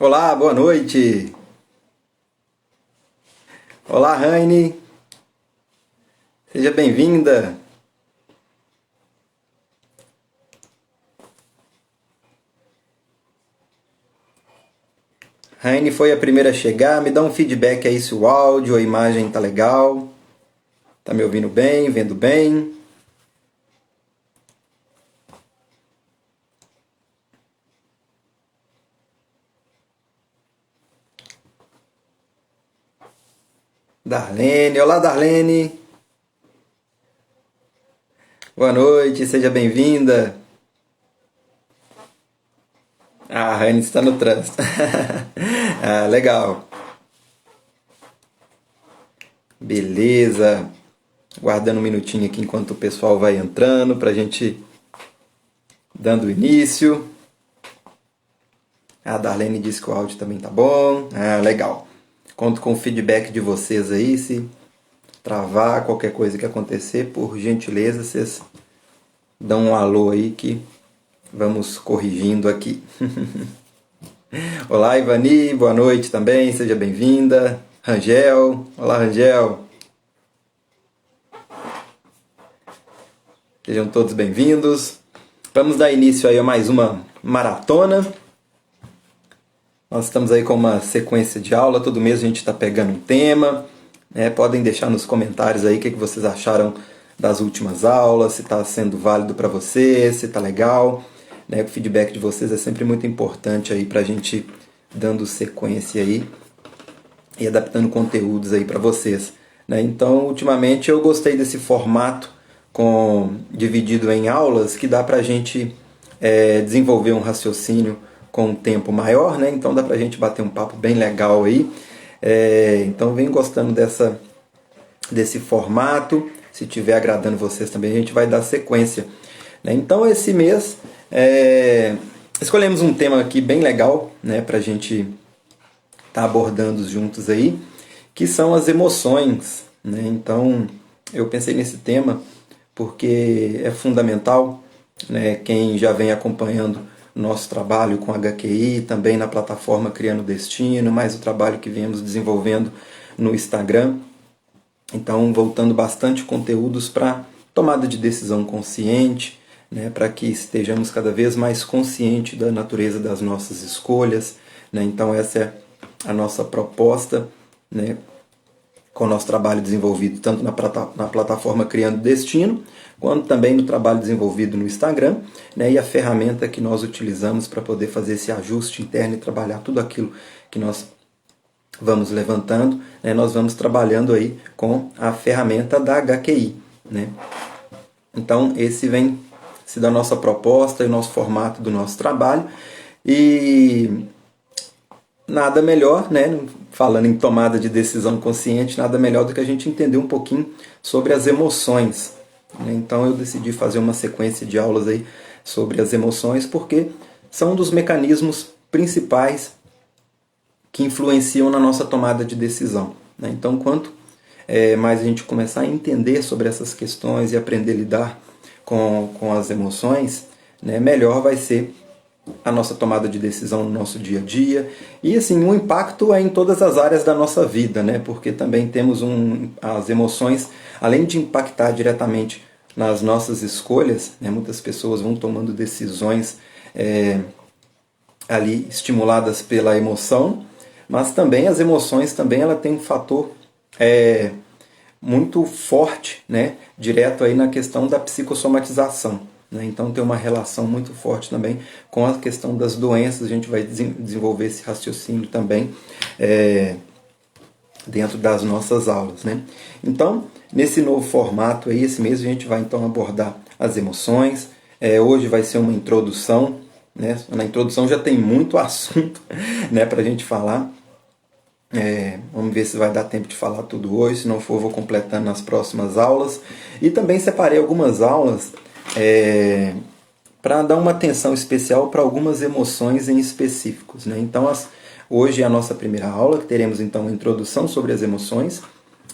Olá, boa noite. Olá, Raine. Seja bem-vinda. Raine foi a primeira a chegar. Me dá um feedback aí se o áudio, a imagem tá legal. Tá me ouvindo bem, vendo bem? Darlene. Olá, Darlene. Boa noite, seja bem-vinda. Ah, a Raine está no trânsito. Ah, legal. Beleza. Guardando um minutinho aqui enquanto o pessoal vai entrando pra gente dando início. A Darlene disse que o áudio também tá bom. Ah, legal. Conto com o feedback de vocês aí. Se travar, qualquer coisa que acontecer, por gentileza, vocês dão um alô aí que vamos corrigindo aqui. Olá, Ivani, boa noite também, seja bem-vinda. Rangel, olá, Rangel. Sejam todos bem-vindos. Vamos dar início aí a mais uma maratona. Nós estamos aí com uma sequência de aula, todo mês a gente está pegando um tema. Podem deixar nos comentários aí o que vocês acharam das últimas aulas, se está sendo válido para vocês, se está legal. O feedback de vocês é sempre muito importante aí para a gente dando sequência aí e adaptando conteúdos aí para vocês. Então, ultimamente eu gostei desse formato dividido em aulas que dá para a gente desenvolver um raciocínio com um tempo maior, então dá para a gente bater um papo bem legal aí. Então venho gostando desse formato. Se estiver agradando vocês também, a gente vai dar sequência. Então esse mês escolhemos um tema aqui bem legal para a gente estar abordando juntos aí, que são as emoções. Então eu pensei nesse tema porque é fundamental, quem já vem acompanhando nosso trabalho com HQI, também na plataforma Criando Destino, mais o trabalho que viemos desenvolvendo no Instagram. Então, voltando bastante conteúdos para tomada de decisão consciente, para que estejamos cada vez mais conscientes da natureza das nossas escolhas. Então, essa é a nossa proposta, com o nosso trabalho desenvolvido tanto na plataforma Criando Destino, quanto também no trabalho desenvolvido no Instagram, e a ferramenta que nós utilizamos para poder fazer esse ajuste interno e trabalhar tudo aquilo que nós vamos levantando, nós vamos trabalhando aí com a ferramenta da HQI. Então esse vem se da nossa proposta e o nosso formato do nosso trabalho. E nada melhor, falando em tomada de decisão consciente, nada melhor do que a gente entender um pouquinho sobre as emoções. Então eu decidi fazer uma sequência de aulas aí sobre as emoções, porque são um dos mecanismos principais que influenciam na nossa tomada de decisão. Então quanto mais a gente começar a entender sobre essas questões e aprender a lidar com as emoções, melhor vai ser a nossa tomada de decisão no nosso dia a dia. E assim, o impacto é em todas as áreas da nossa vida, porque também temos as emoções, além de impactar diretamente nas nossas escolhas, muitas pessoas vão tomando decisões ali estimuladas pela emoção, mas também as emoções também ela tem um fator muito forte, direto aí na questão da psicossomatização. Então tem uma relação muito forte também com a questão das doenças. A gente vai desenvolver esse raciocínio também dentro das nossas aulas. Então, nesse novo formato aí, esse mês a gente vai então abordar as emoções. Hoje vai ser uma introdução. Na introdução já tem muito assunto para a gente falar. Vamos ver se vai dar tempo de falar tudo hoje. Se não for, vou completando nas próximas aulas. E também separei algumas aulas para dar uma atenção especial para algumas emoções em específicos. Então, hoje é a nossa primeira aula, que teremos então uma introdução sobre as emoções.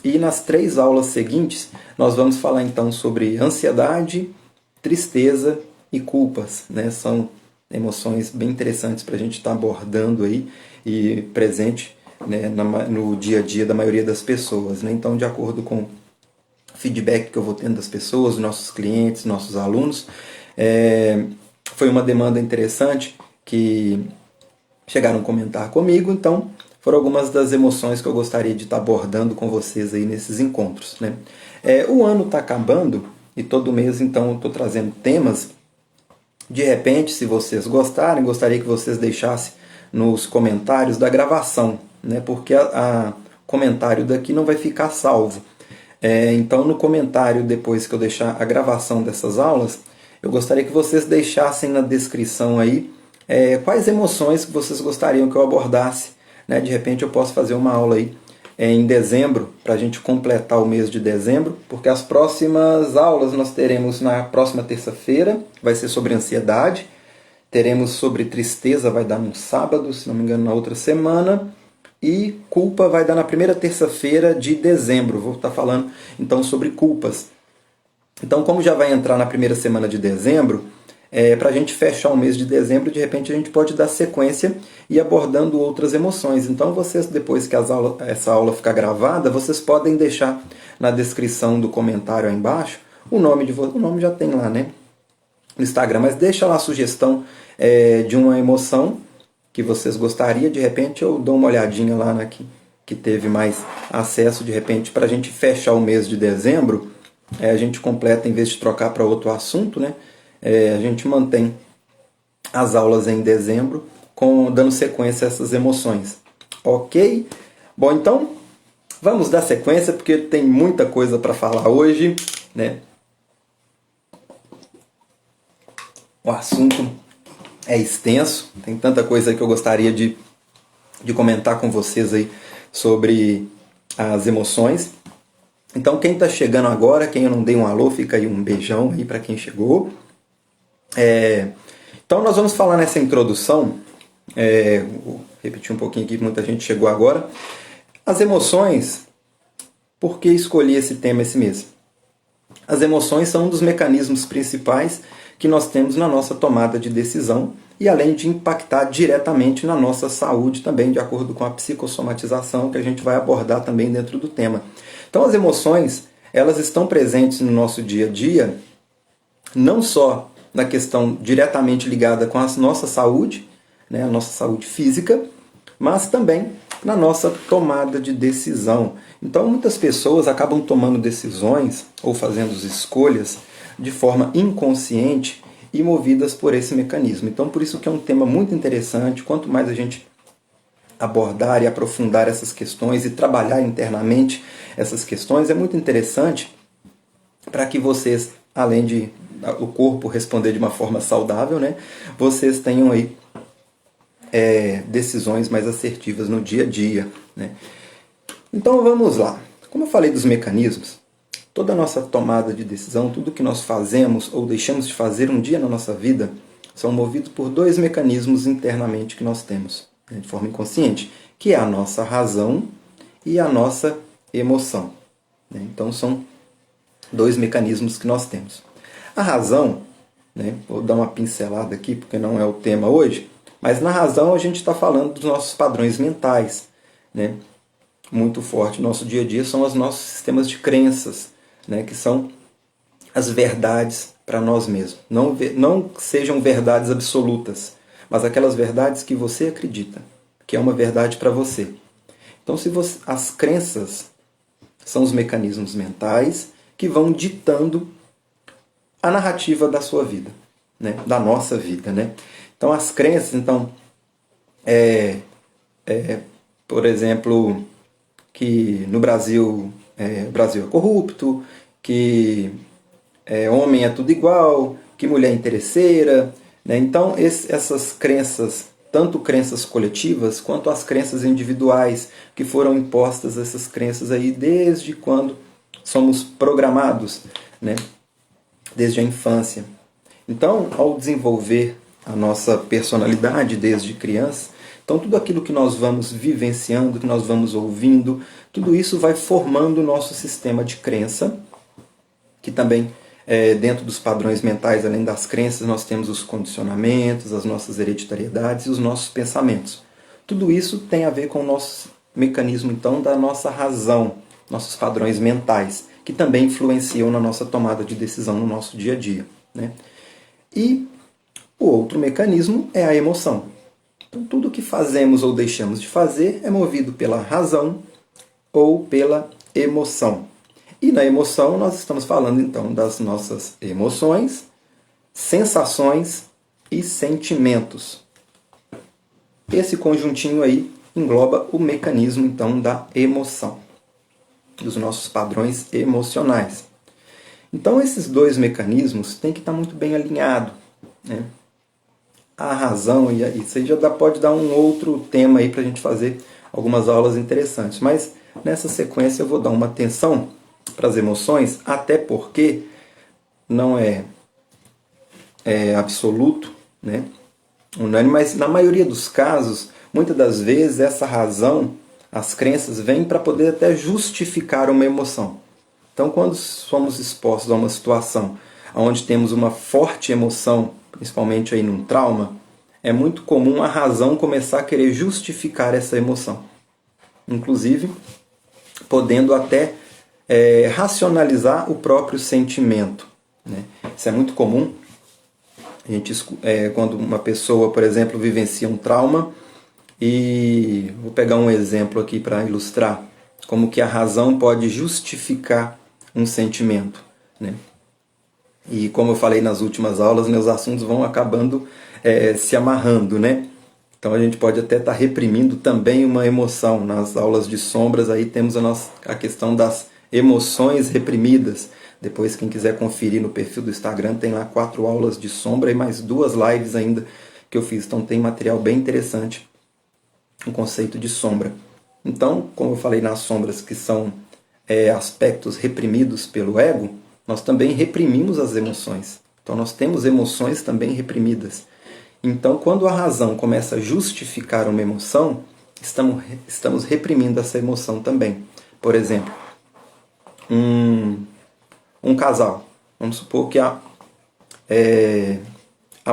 E nas 3 aulas seguintes, nós vamos falar então sobre ansiedade, tristeza e culpas. São emoções bem interessantes para a gente estar abordando aí e presente, né, no dia a dia da maioria das pessoas, né? Então, de acordo com o feedback que eu vou tendo das pessoas, nossos clientes, nossos alunos, foi uma demanda interessante que chegaram a comentar comigo, então foram algumas das emoções que eu gostaria de estar abordando com vocês aí nesses encontros, né? O ano está acabando e todo mês então eu estou trazendo temas. De repente, se vocês gostarem, gostaria que vocês deixassem nos comentários da gravação, né? Porque o comentário daqui não vai ficar salvo. Então, no comentário, depois que eu deixar a gravação dessas aulas, eu gostaria que vocês deixassem na descrição aí quais emoções que vocês gostariam que eu abordasse, né? De repente eu posso fazer uma aula aí em dezembro, para a gente completar o mês de dezembro, porque as próximas aulas nós teremos na próxima terça-feira, vai ser sobre ansiedade, teremos sobre tristeza, vai dar no sábado, se não me engano na outra semana, e culpa vai dar na primeira terça-feira de dezembro. Vou estar falando então sobre culpas. Então, como já vai entrar na primeira semana de dezembro, para a gente fechar o mês de dezembro, de repente a gente pode dar sequência e abordando outras emoções. Então, vocês, depois que essa aula ficar gravada, vocês podem deixar na descrição do comentário aí embaixo o nome de vocês. O nome já tem lá, né? No Instagram, mas deixa lá a sugestão de uma emoção que vocês gostariam. De repente eu dou uma olhadinha lá que teve mais acesso, de repente, para a gente fechar o mês de dezembro. A gente completa, em vez de trocar para outro assunto, né? A gente mantém as aulas em dezembro, dando sequência a essas emoções. Ok? Bom, então, vamos dar sequência, porque tem muita coisa para falar hoje, né? O assunto é extenso, tem tanta coisa que eu gostaria de comentar com vocês aí sobre as emoções. Então, quem está chegando agora, quem eu não dei um alô, fica aí um beijão aí para quem chegou. Então, nós vamos falar nessa introdução, vou repetir um pouquinho aqui, muita gente chegou agora. As emoções, por que escolhi esse tema esse mês? As emoções são um dos mecanismos principais que nós temos na nossa tomada de decisão e além de impactar diretamente na nossa saúde também, de acordo com a psicossomatização que a gente vai abordar também dentro do tema. Então as emoções, elas estão presentes no nosso dia a dia, não só na questão diretamente ligada com a nossa saúde, né, a nossa saúde física, mas também na nossa tomada de decisão. Então muitas pessoas acabam tomando decisões ou fazendo escolhas de forma inconsciente e movidas por esse mecanismo. Então por isso que é um tema muito interessante. Quanto mais a gente abordar e aprofundar essas questões e trabalhar internamente essas questões, é muito interessante para que vocês, além de o corpo responder de uma forma saudável, né, vocês tenham aí decisões mais assertivas no dia a dia, né? Então vamos lá. Como eu falei dos mecanismos, toda a nossa tomada de decisão, tudo que nós fazemos ou deixamos de fazer um dia na nossa vida, são movidos por dois mecanismos internamente que nós temos, né, de forma inconsciente, que é a nossa razão e a nossa emoção, né? Então são dois mecanismos que nós temos. A razão, né, vou dar uma pincelada aqui porque não é o tema hoje, mas na razão a gente está falando dos nossos padrões mentais, né? Muito forte no nosso dia a dia são os nossos sistemas de crenças, né, que são as verdades para nós mesmos. Não sejam verdades absolutas, mas aquelas verdades que você acredita, que é uma verdade para você. Então, as crenças são os mecanismos mentais que vão ditando a narrativa da sua vida, né, da nossa vida, né? Então, as crenças, por exemplo, que no Brasil, o Brasil é corrupto, que homem é tudo igual, que mulher é interesseira, né? Então, essas crenças, tanto crenças coletivas quanto as crenças individuais, que foram impostas essas crenças aí desde quando somos programados, né? Desde a infância. Então, ao desenvolver a nossa personalidade desde criança, então tudo aquilo que nós vamos vivenciando, que nós vamos ouvindo, tudo isso vai formando o nosso sistema de crença, que também Dentro dos padrões mentais, além das crenças, nós temos os condicionamentos, as nossas hereditariedades e os nossos pensamentos. Tudo isso tem a ver com o nosso mecanismo, então, da nossa razão, nossos padrões mentais, que também influenciam na nossa tomada de decisão no nosso dia a dia, né? E o outro mecanismo é a emoção. Então, tudo que fazemos ou deixamos de fazer é movido pela razão ou pela emoção. E na emoção nós estamos falando então das nossas emoções, sensações e sentimentos. Esse conjuntinho aí engloba o mecanismo então da emoção, dos nossos padrões emocionais. Então esses dois mecanismos têm que estar muito bem alinhados, né? A razão, e isso aí já pode dar um outro tema aí para a gente fazer algumas aulas interessantes, mas nessa sequência eu vou dar uma atenção para as emoções, até porque não é absoluto, né? Unânime, mas na maioria dos casos, muitas das vezes essa razão, as crenças, vêm para poder até justificar uma emoção. Então, quando somos expostos a uma situação onde temos uma forte emoção, principalmente aí num trauma, é muito comum a razão começar a querer justificar essa emoção. Inclusive, podendo até racionalizar o próprio sentimento, né? Isso é muito comum. A gente, quando uma pessoa, por exemplo, vivencia um trauma, e vou pegar um exemplo aqui para ilustrar como que a razão pode justificar um sentimento, né? E como eu falei nas últimas aulas, meus assuntos vão acabando se amarrando, né? Então a gente pode até estar reprimindo também uma emoção. Nas aulas de sombras aí temos a questão das emoções reprimidas. Depois, quem quiser conferir no perfil do Instagram, tem lá 4 aulas de sombra e mais 2 lives ainda que eu fiz. Então tem material bem interessante, o conceito de sombra. Então, como eu falei nas sombras, que são aspectos reprimidos pelo ego, nós também reprimimos as emoções. Então nós temos emoções também reprimidas. Então, quando a razão começa a justificar uma emoção, estamos reprimindo essa emoção também. Por exemplo, um casal. Vamos supor que a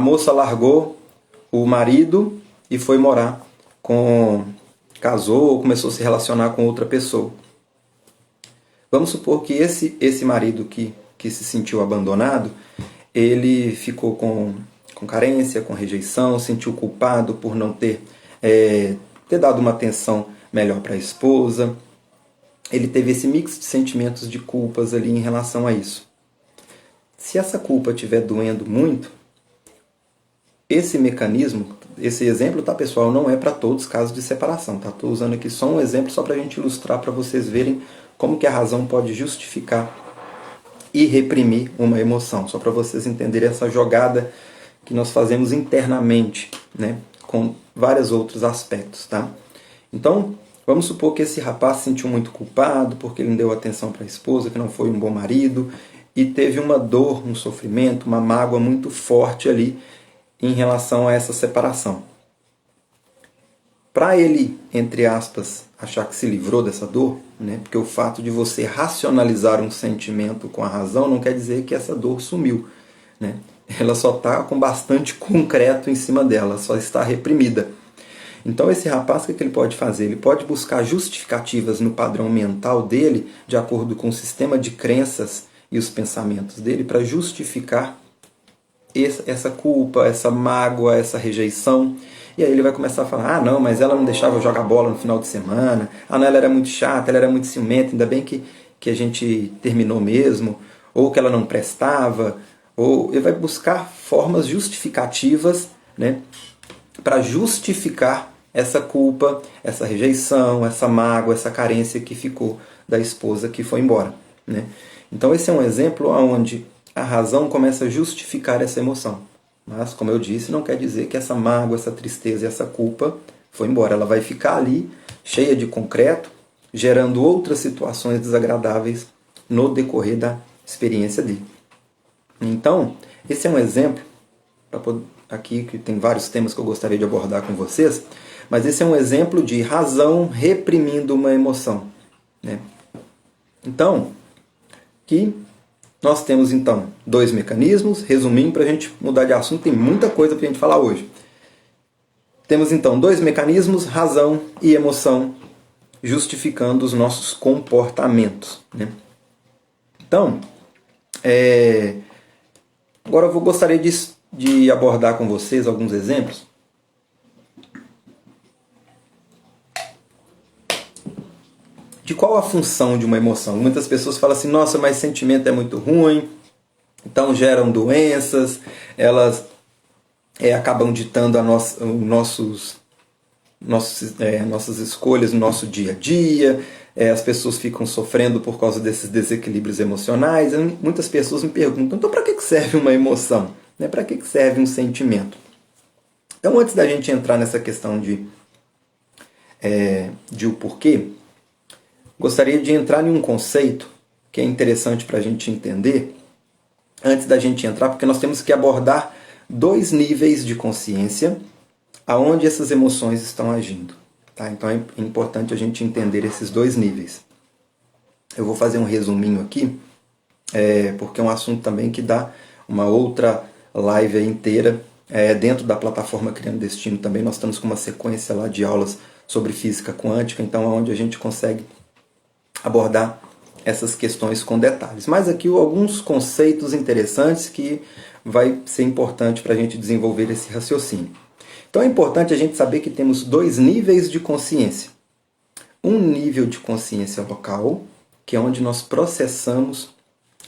moça largou o marido e foi morar casou ou começou a se relacionar com outra pessoa. Vamos supor que esse marido que se sentiu abandonado, ele ficou com carência, com rejeição, sentiu culpado por não ter dado uma atenção melhor para a esposa. Ele teve esse mix de sentimentos de culpas ali em relação a isso. Se essa culpa estiver doendo muito, esse mecanismo, esse exemplo, tá, pessoal, não é para todos os casos de separação, tá? Estou usando aqui só um exemplo só para a gente ilustrar, para vocês verem como que a razão pode justificar e reprimir uma emoção, só para vocês entenderem essa jogada que nós fazemos internamente, né, com vários outros aspectos, tá? Então, vamos supor que esse rapaz se sentiu muito culpado porque ele não deu atenção para a esposa, que não foi um bom marido, e teve uma dor, um sofrimento, uma mágoa muito forte ali em relação a essa separação. Para ele, entre aspas, achar que se livrou dessa dor, né? Porque o fato de você racionalizar um sentimento com a razão não quer dizer que essa dor sumiu, né? Ela só está com bastante concreto em cima dela, só está reprimida. Então esse rapaz, o que ele pode fazer? Ele pode buscar justificativas no padrão mental dele, de acordo com o sistema de crenças e os pensamentos dele, para justificar essa culpa, essa mágoa, essa rejeição. E aí ele vai começar a falar, não, mas ela não deixava eu jogar bola no final de semana, não, ela era muito chata, ela era muito ciumenta, ainda bem que a gente terminou mesmo, ou que ela não prestava, ou ele vai buscar formas justificativas, né, para justificar essa culpa, essa rejeição, essa mágoa, essa carência que ficou da esposa que foi embora, né? Então esse é um exemplo onde a razão começa a justificar essa emoção. Mas, como eu disse, não quer dizer que essa mágoa, essa tristeza e essa culpa foi embora. Ela vai ficar ali, cheia de concreto, gerando outras situações desagradáveis no decorrer da experiência dele. Então, esse é um exemplo, aqui que tem vários temas que eu gostaria de abordar com vocês, mas esse é um exemplo de razão reprimindo uma emoção, né? Então, que nós temos então dois mecanismos. Resumindo, para a gente mudar de assunto, tem muita coisa para a gente falar hoje. Temos então dois mecanismos, razão e emoção, justificando os nossos comportamentos, né? Então, agora eu gostaria de abordar com vocês alguns exemplos de qual a função de uma emoção. Muitas pessoas falam assim, nossa, mas sentimento é muito ruim, então geram doenças, elas acabam ditando nossas escolhas no nosso dia a dia, as pessoas ficam sofrendo por causa desses desequilíbrios emocionais. Muitas pessoas me perguntam, então para que serve uma emoção? Para que serve um sentimento? Então, antes da gente entrar nessa questão de o porquê, gostaria de entrar em um conceito que é interessante para a gente entender, antes da gente entrar, porque nós temos que abordar dois níveis de consciência aonde essas emoções estão agindo. Tá? Então é importante a gente entender esses dois níveis. Eu vou fazer um resuminho aqui, porque é um assunto também que dá uma outra live inteira. Dentro da plataforma Criando Destino também nós estamos com uma sequência lá de aulas sobre física quântica, então é onde a gente consegue abordar essas questões com detalhes. Mas aqui alguns conceitos interessantes que vai ser importante para a gente desenvolver esse raciocínio. Então é importante a gente saber que temos dois níveis de consciência. Um nível de consciência local, que é onde nós processamos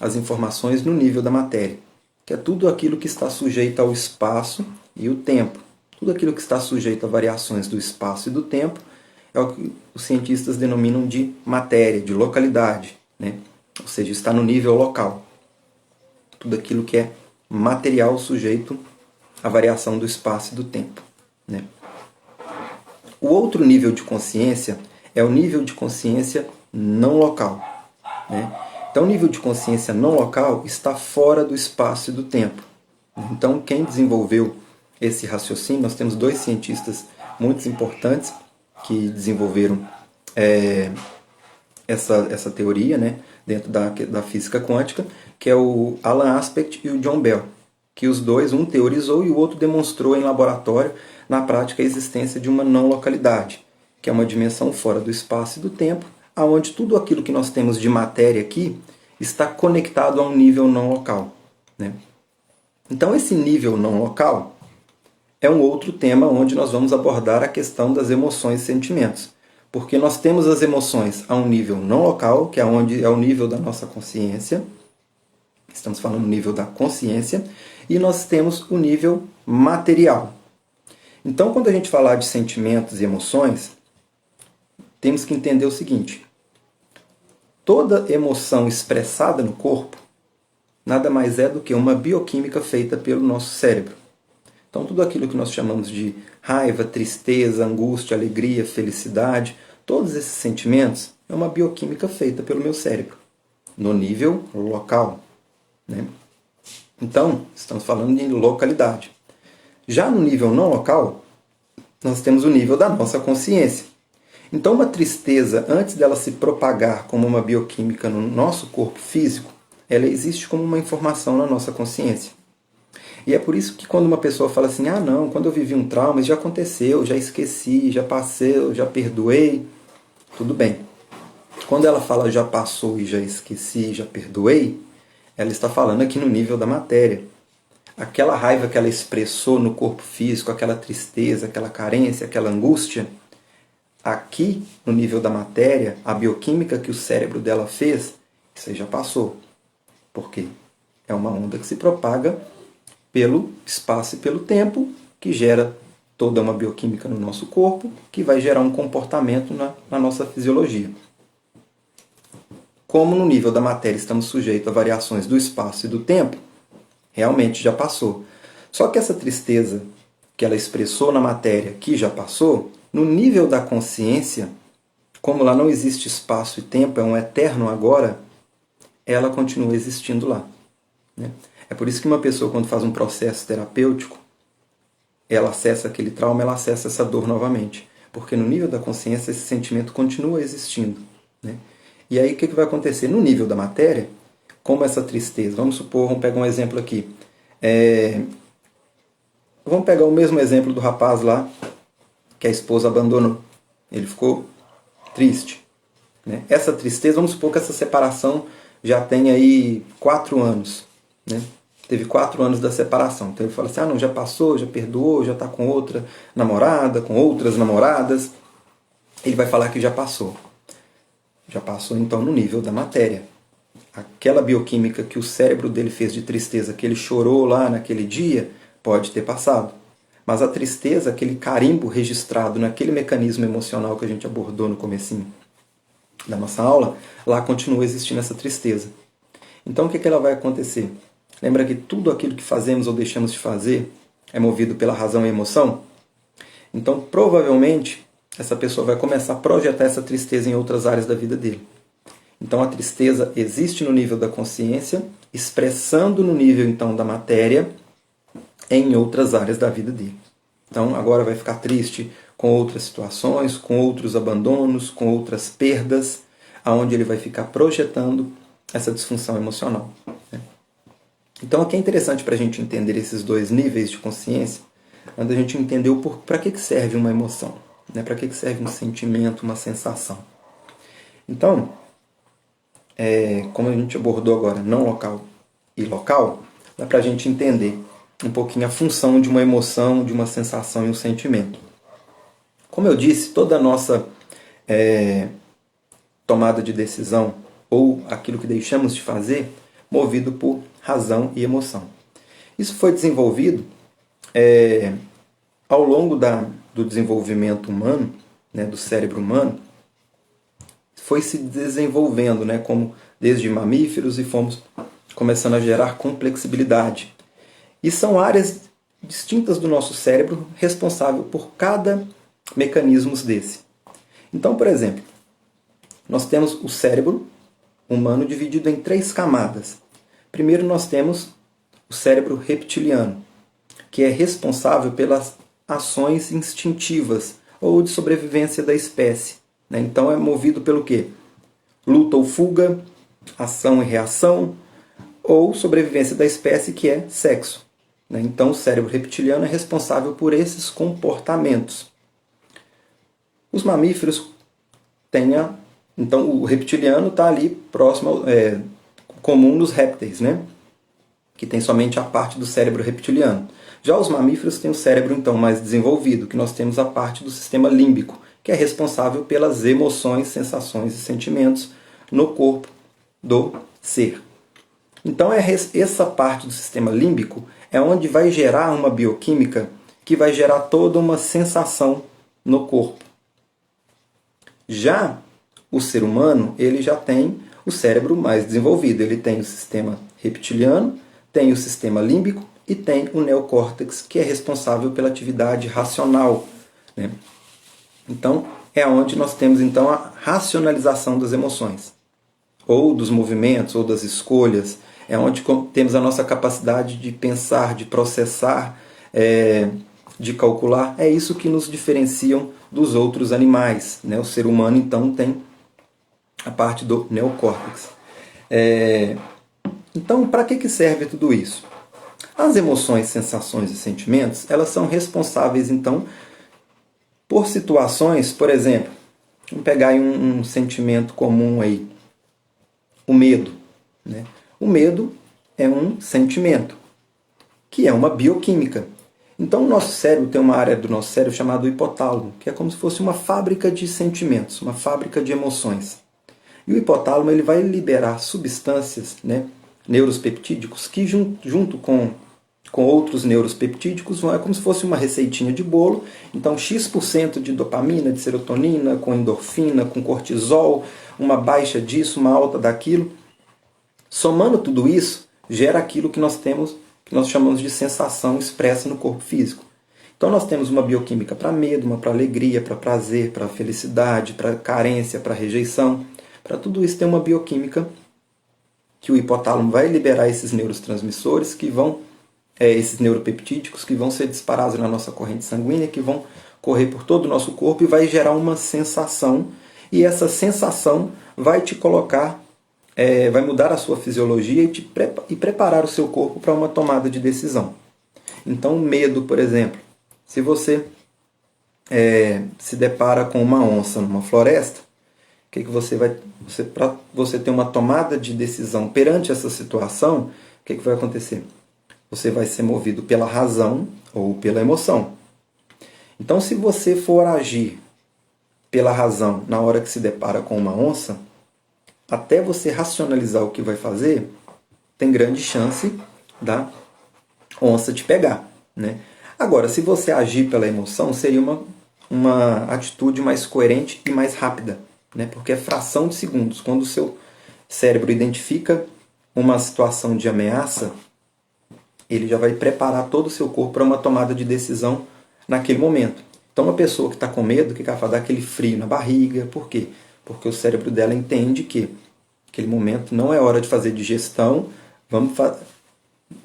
as informações no nível da matéria, que é tudo aquilo que está sujeito ao espaço e o tempo. Tudo aquilo que está sujeito a variações do espaço e do tempo é o que os cientistas denominam de matéria, de localidade, né? Ou seja, está no nível local. Tudo aquilo que é material sujeito à variação do espaço e do tempo, né? O outro nível de consciência é o nível de consciência não local, né? Então, o nível de consciência não local está fora do espaço e do tempo. Então, quem desenvolveu esse raciocínio, nós temos dois cientistas muito importantes que desenvolveram essa teoria, né, dentro da física quântica, que é o Alan Aspect e o John Bell, que os dois, um teorizou e o outro demonstrou em laboratório, na prática, a existência de uma não localidade, que é uma dimensão fora do espaço e do tempo, aonde tudo aquilo que nós temos de matéria aqui está conectado a um nível não local, né? Então, esse nível não local é um outro tema onde nós vamos abordar a questão das emoções e sentimentos. Porque nós temos as emoções a um nível não local, que é onde é o nível da nossa consciência. Estamos falando do nível da consciência. E nós temos o nível material. Então, quando a gente falar de sentimentos e emoções, temos que entender o seguinte. Toda emoção expressada no corpo nada mais é do que uma bioquímica feita pelo nosso cérebro. Então, tudo aquilo que nós chamamos de raiva, tristeza, angústia, alegria, felicidade, todos esses sentimentos é uma bioquímica feita pelo meu cérebro, no nível local, né? Então, estamos falando de localidade. Já no nível não local, nós temos o nível da nossa consciência. Então, uma tristeza, antes dela se propagar como uma bioquímica no nosso corpo físico, ela existe como uma informação na nossa consciência. E é por isso que quando uma pessoa fala assim, ah não, quando eu vivi um trauma, já aconteceu, já esqueci, já passei, já perdoei, tudo bem. Quando ela fala já passou e já esqueci, já perdoei, ela está falando aqui no nível da matéria. Aquela raiva que ela expressou no corpo físico, aquela tristeza, aquela carência, aquela angústia, aqui no nível da matéria, a bioquímica que o cérebro dela fez, isso aí já passou. Por quê? É uma onda que se propaga pelo espaço e pelo tempo, que gera toda uma bioquímica no nosso corpo, que vai gerar um comportamento na nossa fisiologia. Como no nível da matéria estamos sujeitos a variações do espaço e do tempo, realmente já passou. Só que essa tristeza que ela expressou na matéria, que já passou, no nível da consciência, como lá não existe espaço e tempo, é um eterno agora, ela continua existindo lá, né? É por isso que uma pessoa, quando faz um processo terapêutico, ela acessa aquele trauma, ela acessa essa dor novamente. Porque no nível da consciência, esse sentimento continua existindo, né? E aí, o que vai acontecer? No nível da matéria, como essa tristeza. Vamos supor, vamos pegar um exemplo aqui. Vamos pegar o mesmo exemplo do rapaz lá, que a esposa abandonou. Ele ficou triste, né? Essa tristeza, vamos supor que essa separação já tem aí 4 anos, né? Teve 4 anos da separação. Então ele fala assim, não, já passou, já perdoou, já está com outra namorada, com outras namoradas. Ele vai falar que já passou. Já passou então no nível da matéria. Aquela bioquímica que o cérebro dele fez de tristeza, que ele chorou lá naquele dia, pode ter passado. Mas a tristeza, aquele carimbo registrado naquele mecanismo emocional que a gente abordou no comecinho da nossa aula, lá continua existindo essa tristeza. Então o que ela vai acontecer? Lembra que tudo aquilo que fazemos ou deixamos de fazer é movido pela razão e emoção? Então provavelmente essa pessoa vai começar a projetar essa tristeza em outras áreas da vida dele. Então a tristeza existe no nível da consciência, expressando no nível então da matéria, em outras áreas da vida dele. Então agora vai ficar triste com outras situações, com outros abandonos, com outras perdas, aonde ele vai ficar projetando essa disfunção emocional. Então aqui é interessante para a gente entender esses 2 níveis de consciência, quando a gente entendeu para que serve uma emoção, né? Para que serve um sentimento, uma sensação. Então, como a gente abordou agora, não local e local, dá para a gente entender um pouquinho a função de uma emoção, de uma sensação e um sentimento. Como eu disse, toda a nossa tomada de decisão ou aquilo que deixamos de fazer, movido por razão e emoção. Isso foi desenvolvido ao longo do desenvolvimento humano, né, do cérebro humano, foi se desenvolvendo, né, como desde mamíferos, e fomos começando a gerar complexibilidade. E são áreas distintas do nosso cérebro responsável por cada mecanismo desse. Então, por exemplo, nós temos o cérebro humano dividido em 3 camadas. Primeiro nós temos o cérebro reptiliano, que é responsável pelas ações instintivas ou de sobrevivência da espécie. Então é movido pelo quê? Luta ou fuga, ação e reação, ou sobrevivência da espécie, que é sexo. Então o cérebro reptiliano é responsável por esses comportamentos. Os mamíferos têm então o reptiliano está ali próximo, comum nos répteis, né? Que tem somente a parte do cérebro reptiliano. Já os mamíferos têm o cérebro então mais desenvolvido, que nós temos a parte do sistema límbico, que é responsável pelas emoções, sensações e sentimentos no corpo do ser. Então essa parte do sistema límbico é onde vai gerar uma bioquímica que vai gerar toda uma sensação no corpo. Já o ser humano, ele já tem o cérebro mais desenvolvido. Ele tem o sistema reptiliano, tem o sistema límbico e tem o neocórtex, que é responsável pela atividade racional, né? Então, é onde nós temos então a racionalização das emoções, ou dos movimentos, ou das escolhas. É onde temos a nossa capacidade de pensar, de processar, de calcular. É isso que nos diferenciam dos outros animais, né? O ser humano, então, tem a parte do neocórtex. Então, para que serve tudo isso? As emoções, sensações e sentimentos, elas são responsáveis, então, por situações, por exemplo, vamos pegar aí um sentimento comum aí, o medo, né? O medo é um sentimento, que é uma bioquímica. Então o nosso cérebro tem uma área do nosso cérebro chamada hipotálamo, que é como se fosse uma fábrica de sentimentos, uma fábrica de emoções. E o hipotálamo ele vai liberar substâncias, né, neuropeptídicos, que junto com outros neuropeptídicos é como se fosse uma receitinha de bolo. Então X% de dopamina, de serotonina, com endorfina, com cortisol, uma baixa disso, uma alta daquilo. Somando tudo isso, gera aquilo que nós temos, que nós chamamos de sensação expressa no corpo físico. Então nós temos uma bioquímica para medo, uma para alegria, para prazer, para felicidade, para carência, para rejeição. Para tudo isso tem uma bioquímica que o hipotálamo vai liberar esses neurotransmissores que vão, esses neuropeptídicos que vão ser disparados na nossa corrente sanguínea, que vão correr por todo o nosso corpo e vai gerar uma sensação. E essa sensação vai te colocar vai mudar a sua fisiologia e preparar o seu corpo para uma tomada de decisão. Então, o medo, por exemplo, se você se depara com uma onça numa floresta, que para você ter uma tomada de decisão perante essa situação, o que vai acontecer? Você vai ser movido pela razão ou pela emoção. Então, se você for agir pela razão na hora que se depara com uma onça, até você racionalizar o que vai fazer, tem grande chance da onça te pegar, né? Agora, se você agir pela emoção, seria uma atitude mais coerente e mais rápida, né? Porque é fração de segundos. Quando o seu cérebro identifica uma situação de ameaça, ele já vai preparar todo o seu corpo para uma tomada de decisão naquele momento. Então, uma pessoa que está com medo, que vai dar aquele frio na barriga, por quê? Porque o cérebro dela entende que aquele momento não é hora de fazer digestão, vamos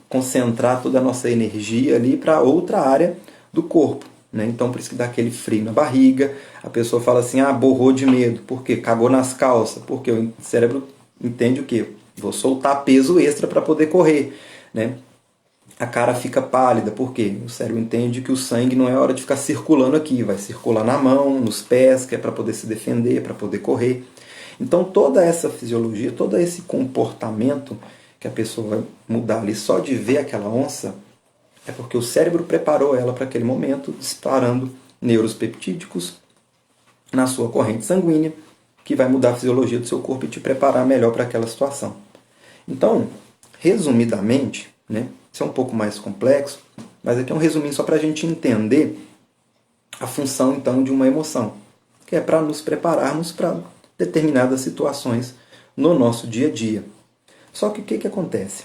concentrar toda a nossa energia ali para outra área do corpo, né? Então, por isso que dá aquele frio na barriga, a pessoa fala assim, borrou de medo, por quê? Cagou nas calças, porque o cérebro entende o quê? Vou soltar peso extra para poder correr, né? A cara fica pálida, por quê? O cérebro entende que o sangue não é hora de ficar circulando aqui, vai circular na mão, nos pés, que é para poder se defender, para poder correr. Então toda essa fisiologia, todo esse comportamento que a pessoa vai mudar ali só de ver aquela onça, é porque o cérebro preparou ela para aquele momento, disparando neuropeptídicos na sua corrente sanguínea, que vai mudar a fisiologia do seu corpo e te preparar melhor para aquela situação. Então, resumidamente, né, isso é um pouco mais complexo, mas aqui é um resuminho só para a gente entender a função então de uma emoção, que é para nos prepararmos para determinadas situações no nosso dia a dia. Só que o que acontece?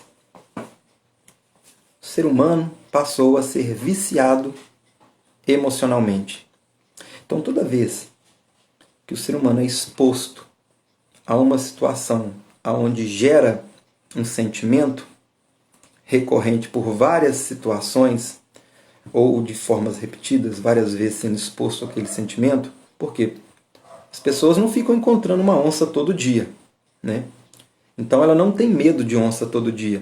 O ser humano passou a ser viciado emocionalmente. Então toda vez que o ser humano é exposto a uma situação onde gera um sentimento recorrente por várias situações ou de formas repetidas, várias vezes sendo exposto àquele sentimento, porque as pessoas não ficam encontrando uma onça todo dia, né? Então ela não tem medo de onça todo dia,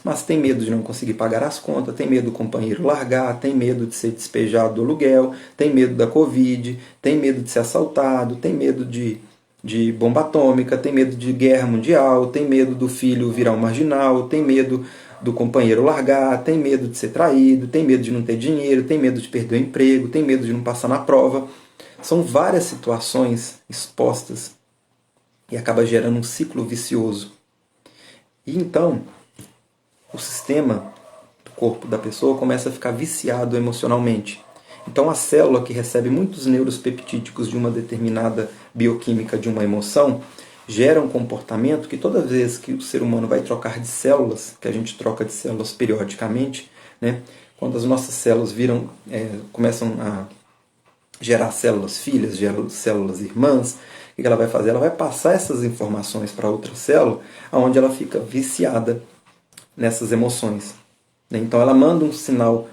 mas tem medo de não conseguir pagar as contas, tem medo do companheiro largar, tem medo de ser despejado do aluguel, tem medo da Covid, tem medo de ser assaltado, tem medo de bomba atômica, tem medo de guerra mundial, tem medo do filho virar um marginal, tem medo do companheiro largar, tem medo de ser traído, tem medo de não ter dinheiro, tem medo de perder o emprego, tem medo de não passar na prova. São várias situações expostas e acaba gerando um ciclo vicioso. E então, o sistema do corpo da pessoa começa a ficar viciado emocionalmente. Então, a célula que recebe muitos neuropeptídicos de uma determinada bioquímica de uma emoção gera um comportamento que toda vez que o ser humano vai trocar de células, que a gente troca de células periodicamente, né, quando as nossas células começam a gerar células filhas, gerar células irmãs, o que ela vai fazer? Ela vai passar essas informações para outra célula, onde ela fica viciada nessas emoções. Então ela manda um sinal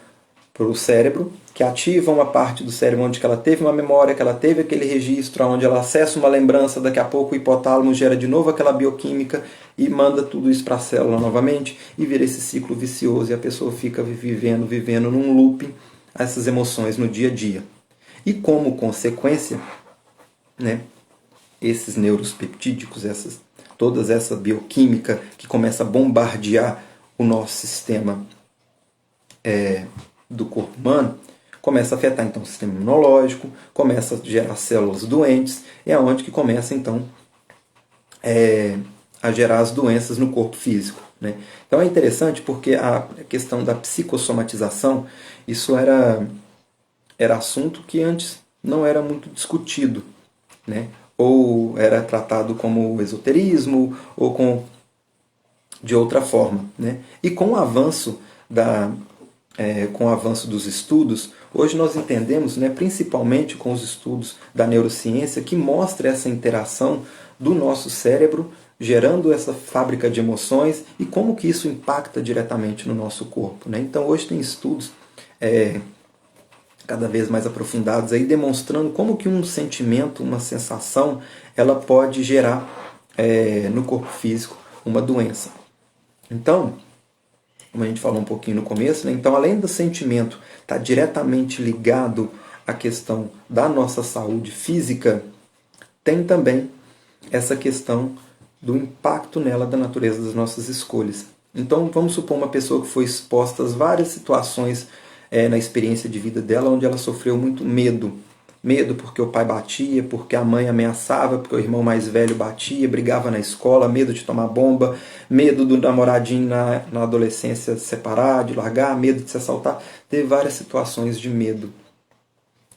para o cérebro, que ativa uma parte do cérebro onde ela teve uma memória, que ela teve aquele registro, onde ela acessa uma lembrança, daqui a pouco o hipotálamo gera de novo aquela bioquímica e manda tudo isso para a célula novamente e vira esse ciclo vicioso e a pessoa fica vivendo num looping essas emoções no dia a dia. E como consequência, né, esses neuropeptídicos, toda essa bioquímica que começa a bombardear o nosso sistema do corpo humano, começa a afetar então o sistema imunológico, começa a gerar células doentes, é onde que começa então a gerar as doenças no corpo físico, né? Então é interessante porque a questão da psicossomatização, isso era assunto que antes não era muito discutido, né? Ou era tratado como esoterismo ou de outra forma, né? E com o avanço dos estudos, hoje nós entendemos, né, principalmente com os estudos da neurociência, que mostra essa interação do nosso cérebro gerando essa fábrica de emoções e como que isso impacta diretamente no nosso corpo, né? Então hoje tem estudos cada vez mais aprofundados aí demonstrando como que um sentimento, uma sensação, ela pode gerar no corpo físico uma doença. Então, como a gente falou um pouquinho no começo, né? Então, além do sentimento estar diretamente ligado à questão da nossa saúde física, tem também essa questão do impacto nela da natureza das nossas escolhas. Então, vamos supor uma pessoa que foi exposta a várias situações na experiência de vida dela, onde ela sofreu muito medo. Medo porque o pai batia, porque a mãe ameaçava, porque o irmão mais velho batia, brigava na escola, medo de tomar bomba, medo do namoradinho na adolescência se separar, de largar, medo de se assaltar. Teve várias situações de medo.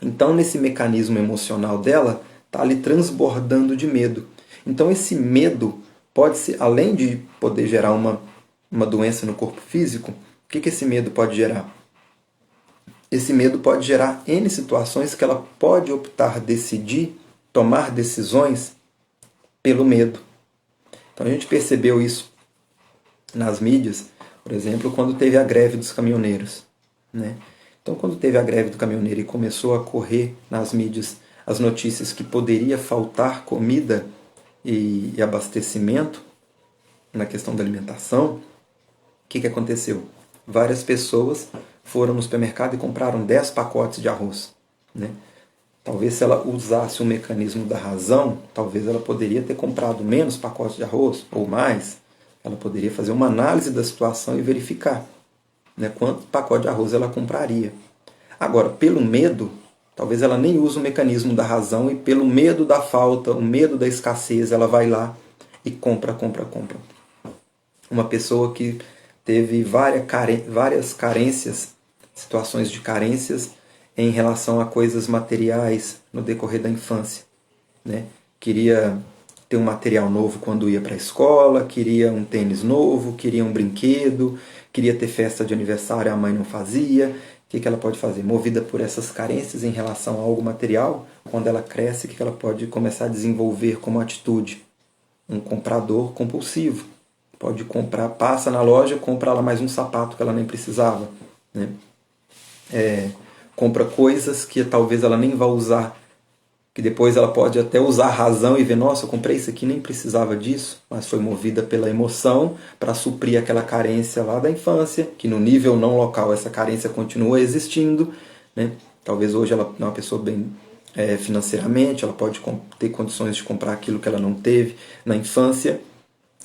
Então, nesse mecanismo emocional dela, está ali transbordando de medo. Então, esse medo pode ser, além de poder gerar uma doença no corpo físico, o que esse medo pode gerar? Esse medo pode gerar N situações que ela pode optar, decidir, tomar decisões pelo medo. Então, a gente percebeu isso nas mídias, por exemplo, quando teve a greve dos caminhoneiros, né? Então, quando teve a greve do caminhoneiro e começou a correr nas mídias as notícias que poderia faltar comida e abastecimento na questão da alimentação, o que aconteceu? Várias pessoas foram no supermercado e compraram 10 pacotes de arroz, né? Talvez se ela usasse o mecanismo da razão, talvez ela poderia ter comprado menos pacotes de arroz ou mais. Ela poderia fazer uma análise da situação e verificar, né, quanto pacote de arroz ela compraria. Agora, pelo medo, talvez ela nem use o mecanismo da razão e pelo medo da falta, o medo da escassez, ela vai lá e compra. Uma pessoa que teve várias carências, situações de carências em relação a coisas materiais no decorrer da infância, né? Queria ter um material novo quando ia para a escola, queria um tênis novo, queria um brinquedo, queria ter festa de aniversário, a mãe não fazia. O que ela pode fazer? Movida por essas carências em relação a algo material, quando ela cresce, o que ela pode começar a desenvolver como atitude? Um comprador compulsivo. Pode comprar, passa na loja, compra lá mais um sapato que ela nem precisava, né? Compra coisas que talvez ela nem vá usar, que depois ela pode até usar a razão e ver, nossa, eu comprei isso aqui, nem precisava disso, mas foi movida pela emoção para suprir aquela carência lá da infância, que no nível não local essa carência continua existindo, né? Talvez hoje ela é uma pessoa bem financeiramente, ela pode ter condições de comprar aquilo que ela não teve na infância,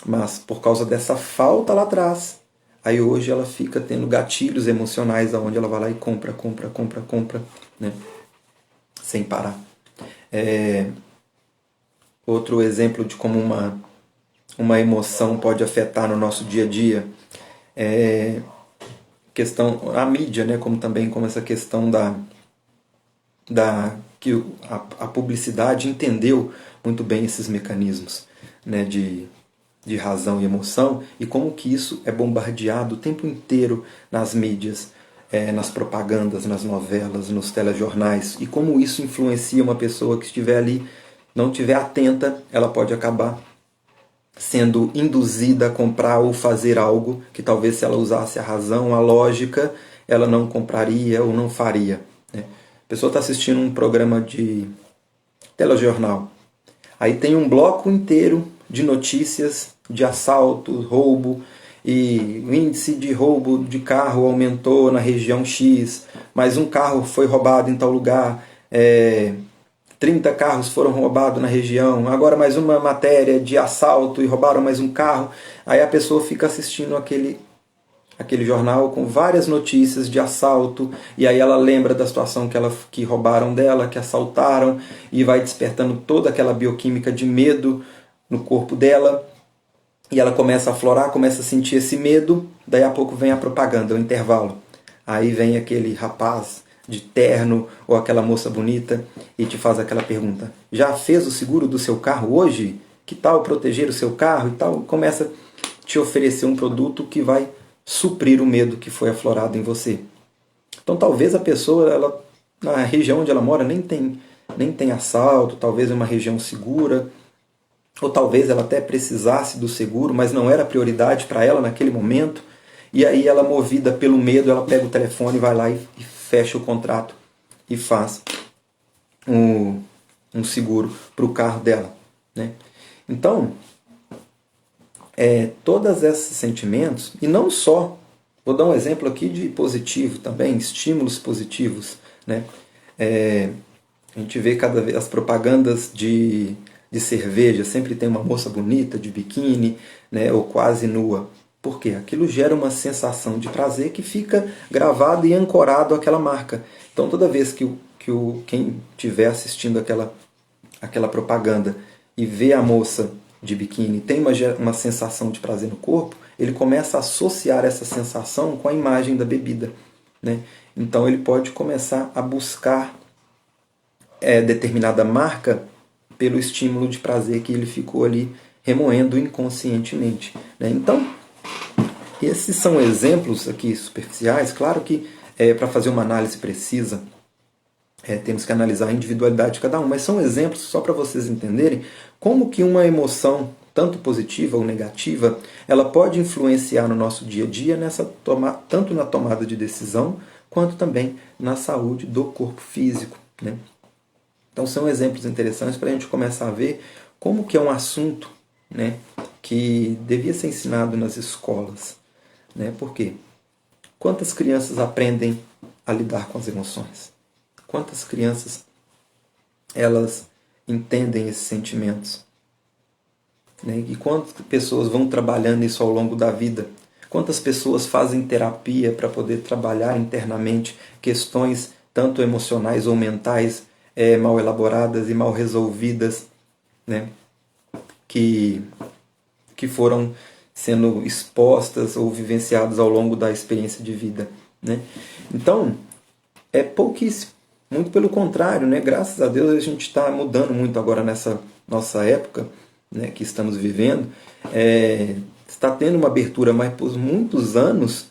mas por causa dessa falta lá atrás, aí hoje ela fica tendo gatilhos emocionais onde ela vai lá e compra, né? Sem parar. Outro exemplo de como uma emoção pode afetar no nosso dia a dia é a mídia, né? Como essa questão que a publicidade entendeu muito bem esses mecanismos, né? De razão e emoção, e como que isso é bombardeado o tempo inteiro nas mídias, nas propagandas, nas novelas, nos telejornais, e como isso influencia uma pessoa que estiver ali, não estiver atenta, ela pode acabar sendo induzida a comprar ou fazer algo que talvez se ela usasse a razão, a lógica, ela não compraria ou não faria, né? A pessoa está assistindo um programa de telejornal, aí tem um bloco inteiro de notícias de assalto, roubo, e o índice de roubo de carro aumentou na região X, mais um carro foi roubado em tal lugar, 30 carros foram roubados na região, agora mais uma matéria de assalto e roubaram mais um carro. Aí a pessoa fica assistindo aquele jornal com várias notícias de assalto, e aí ela lembra da situação que roubaram dela, que assaltaram, e vai despertando toda aquela bioquímica de medo no corpo dela, e ela começa a aflorar, começa a sentir esse medo, daí a pouco vem a propaganda, o intervalo. Aí vem aquele rapaz de terno ou aquela moça bonita e te faz aquela pergunta: já fez o seguro do seu carro hoje? Que tal proteger o seu carro e tal? Começa a te oferecer um produto que vai suprir o medo que foi aflorado em você. Então talvez a pessoa, na região onde ela mora, nem tem assalto, talvez é uma região segura, ou talvez ela até precisasse do seguro, mas não era prioridade para ela naquele momento, e aí ela, movida pelo medo, ela pega o telefone, vai lá e fecha o contrato e faz um seguro para o carro dela, né? Então, todos esses sentimentos, e não só, vou dar um exemplo aqui de positivo também, estímulos positivos, né? A gente vê cada vez as propagandas de cerveja, sempre tem uma moça bonita de biquíni, né, ou quase nua. Por quê? Aquilo gera uma sensação de prazer que fica gravado e ancorado àquela marca. Então toda vez que quem estiver assistindo aquela propaganda e vê a moça de biquíni tem uma sensação de prazer no corpo, ele começa a associar essa sensação com a imagem da bebida, né? Então ele pode começar a buscar determinada marca pelo estímulo de prazer que ele ficou ali remoendo inconscientemente, né? Então, esses são exemplos aqui superficiais. Claro que para fazer uma análise precisa, temos que analisar a individualidade de cada um, mas são exemplos só para vocês entenderem como que uma emoção, tanto positiva ou negativa, ela pode influenciar no nosso dia a dia, tanto na tomada de decisão, quanto também na saúde do corpo físico, né? Então são exemplos interessantes para a gente começar a ver como que é um assunto, né, que devia ser ensinado nas escolas, né? Por quê? Quantas crianças aprendem a lidar com as emoções? Quantas crianças elas entendem esses sentimentos? Né? E quantas pessoas vão trabalhando isso ao longo da vida? Quantas pessoas fazem terapia para poder trabalhar internamente questões tanto emocionais ou mentais mal elaboradas e mal resolvidas, né? que foram sendo expostas ou vivenciadas ao longo da experiência de vida, né? Então, é pouquíssimo. Muito pelo contrário, né? Graças a Deus a gente está mudando muito agora nessa nossa época, né, que estamos vivendo. Está tendo uma abertura, mas por muitos anos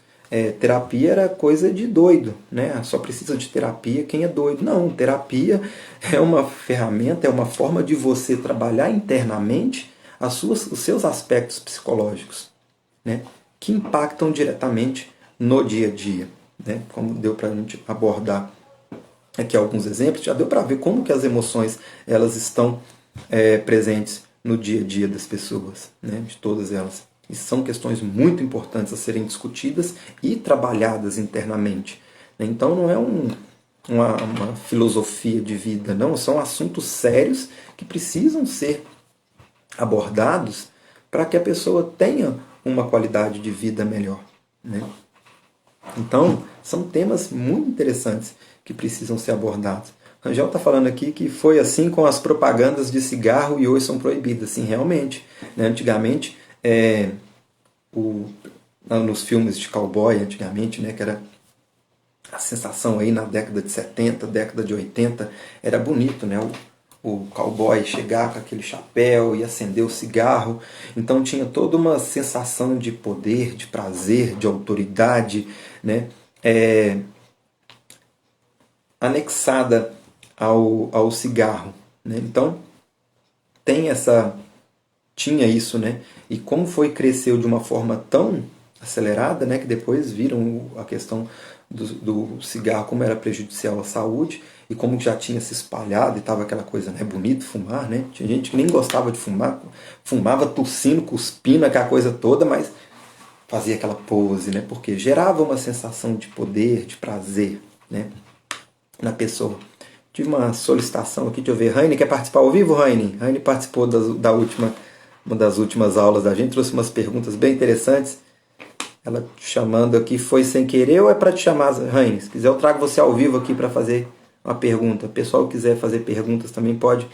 terapia era coisa de doido, né? Só precisa de terapia quem é doido. Não, terapia é uma ferramenta, é uma forma de você trabalhar internamente os seus aspectos psicológicos, né, que impactam diretamente no dia a dia, né? Como deu para a gente abordar aqui alguns exemplos, já deu para ver como que as emoções elas estão presentes no dia a dia das pessoas, né? De todas elas. E são questões muito importantes a serem discutidas e trabalhadas internamente. Então não é uma filosofia de vida, não, são assuntos sérios que precisam ser abordados para que a pessoa tenha uma qualidade de vida melhor, né? Então, são temas muito interessantes que precisam ser abordados. Rangel está falando aqui que foi assim com as propagandas de cigarro e hoje são proibidas. Sim, realmente. Né? Antigamente, nos filmes de cowboy, antigamente, né, que era a sensação aí na década de 70, década de 80, era bonito, né? O cowboy chegar com aquele chapéu e acender o cigarro. Então tinha toda uma sensação de poder, de prazer, de autoridade, né? Anexada ao cigarro, né? Então tinha isso, né? E como cresceu de uma forma tão acelerada, né, que depois viram a questão do cigarro como era prejudicial à saúde e como já tinha se espalhado e estava aquela coisa, né, bonito fumar, né? Tinha gente que nem gostava de fumar, fumava tossindo, cuspindo, aquela coisa toda, mas fazia aquela pose, né? Porque gerava uma sensação de poder, de prazer, né, na pessoa. Tive uma solicitação aqui, deixa eu ver. Raine, quer participar ao vivo, Raine? Raine participou uma das últimas aulas da gente, trouxe umas perguntas bem interessantes. Ela te chamando aqui, foi sem querer ou é para te chamar, Raine? Se quiser, eu trago você ao vivo aqui para fazer uma pergunta. O pessoal que quiser fazer perguntas também pode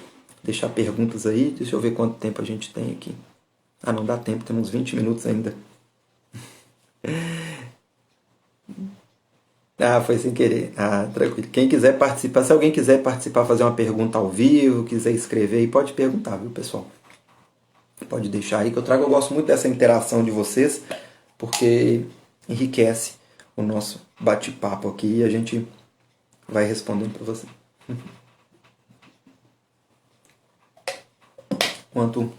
deixar perguntas aí. Deixa eu ver quanto tempo a gente tem aqui. Ah, não dá tempo, temos uns 20 minutos ainda. Ah, foi sem querer. Ah, tranquilo. Quem quiser participar, se alguém quiser participar, fazer uma pergunta ao vivo, quiser escrever aí, pode perguntar, viu, pessoal? Pode deixar aí que eu trago. Eu gosto muito dessa interação de vocês, porque enriquece o nosso bate-papo aqui e a gente vai respondendo para você. Enquanto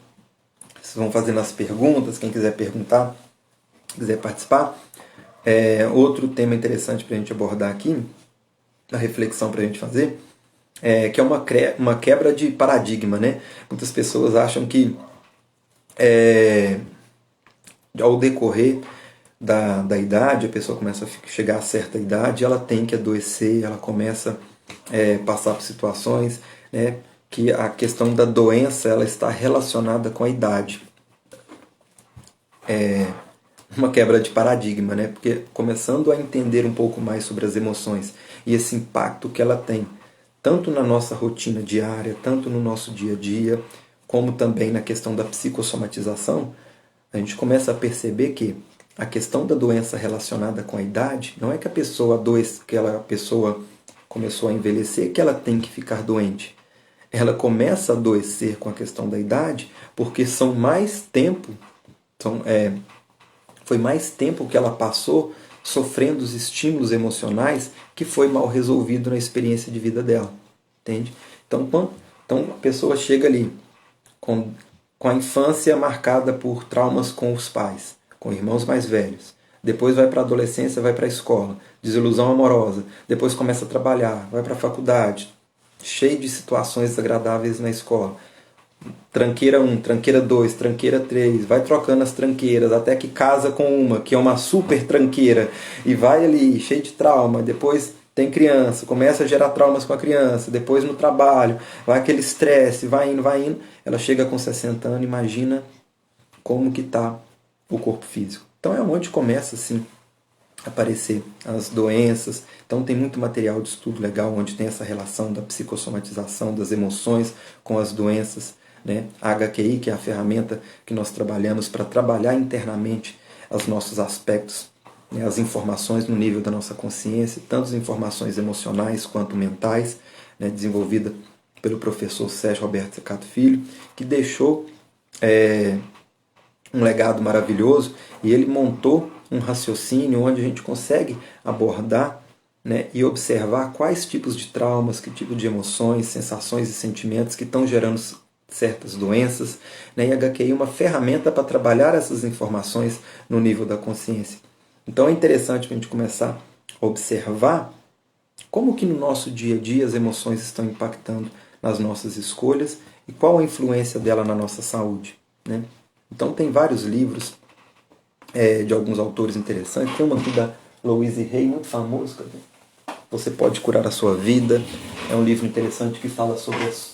vocês vão fazendo as perguntas, quem quiser perguntar, quiser participar, outro tema interessante para a gente abordar aqui, a reflexão para a gente fazer, que é uma quebra de paradigma, né? Muitas pessoas acham que ao decorrer da idade, a pessoa começa a chegar a certa idade, ela tem que adoecer, ela começa a passar por situações, né, que a questão da doença ela está relacionada com a idade. Uma quebra de paradigma, né? Porque começando a entender um pouco mais sobre as emoções e esse impacto que ela tem, tanto na nossa rotina diária, tanto no nosso dia a dia, como também na questão da psicossomatização, a gente começa a perceber que a questão da doença relacionada com a idade não é que a pessoa adoece, que a pessoa começou a envelhecer, que ela tem que ficar doente. Ela começa a adoecer com a questão da idade porque são mais tempo, foi mais tempo que ela passou sofrendo os estímulos emocionais que foi mal resolvido na experiência de vida dela. Entende? Então a pessoa chega ali com a infância marcada por traumas com os pais, com irmãos mais velhos. Depois vai para a adolescência, vai para a escola, desilusão amorosa. Depois começa a trabalhar, vai para a faculdade, cheio de situações desagradáveis na escola. Tranqueira 1, tranqueira 2, tranqueira 3, vai trocando as tranqueiras até que casa com uma, que é uma super tranqueira, e vai ali cheio de trauma. Depois tem criança, começa a gerar traumas com a criança, depois no trabalho, vai aquele estresse, vai indo. Ela chega com 60 anos, imagina como que está o corpo físico. Então é onde começa assim a aparecer as doenças. Então tem muito material de estudo legal onde tem essa relação da psicossomatização das emoções com as doenças, né? A HQI, que é a ferramenta que nós trabalhamos para trabalhar internamente os nossos aspectos, né? As informações no nível da nossa consciência, tanto as informações emocionais quanto mentais, né? Desenvolvida pelo professor Sérgio Roberto Secato Filho, que deixou um legado maravilhoso, e ele montou um raciocínio onde a gente consegue abordar, né, e observar quais tipos de traumas, que tipo de emoções, sensações e sentimentos que estão gerando certas doenças, né, e a HQI é uma ferramenta para trabalhar essas informações no nível da consciência. Então é interessante a gente começar a observar como que no nosso dia a dia as emoções estão impactando nas nossas escolhas e qual a influência dela na nossa saúde, né? Então tem vários livros de alguns autores interessantes. Tem uma aqui da Louise Hay, muito famoso. Você pode curar a sua vida. É um livro interessante que fala sobre as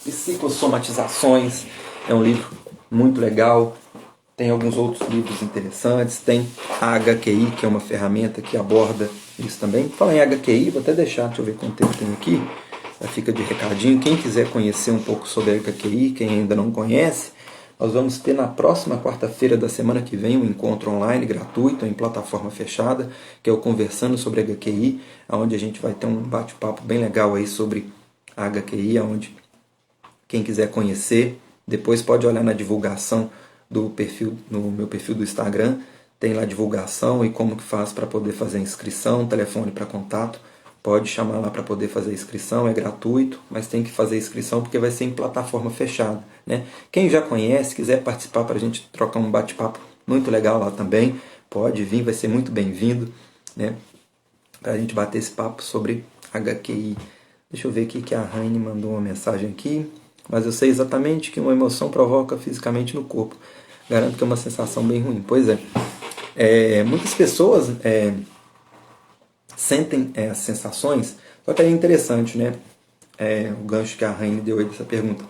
psicossomatizações. É um livro muito legal. Tem alguns outros livros interessantes. Tem a HQI, que é uma ferramenta que aborda isso também. Fala em HQI, vou até deixar, deixa eu ver quanto tempo tem aqui. Já fica de recadinho. Quem quiser conhecer um pouco sobre a HQI, quem ainda não conhece, nós vamos ter na próxima quarta-feira da semana que vem um encontro online gratuito em plataforma fechada, que é o Conversando sobre a HQI, onde a gente vai ter um bate-papo bem legal aí sobre a HQI, onde quem quiser conhecer, depois pode olhar na divulgação do perfil, no meu perfil do Instagram, tem lá a divulgação e como que faz para poder fazer a inscrição, telefone para contato. Pode chamar lá para poder fazer a inscrição, é gratuito, mas tem que fazer a inscrição porque vai ser em plataforma fechada, né? Quem já conhece, quiser participar para a gente trocar um bate-papo muito legal lá também, pode vir, vai ser muito bem-vindo, né? Para a gente bater esse papo sobre HQI. Deixa eu ver aqui que a Raine mandou uma mensagem aqui, mas eu sei exatamente que uma emoção provoca fisicamente no corpo. Garanto que é uma sensação bem ruim. Pois é, muitas pessoas sentem as sensações, só que é interessante, né? O gancho que a Raine deu aí dessa pergunta.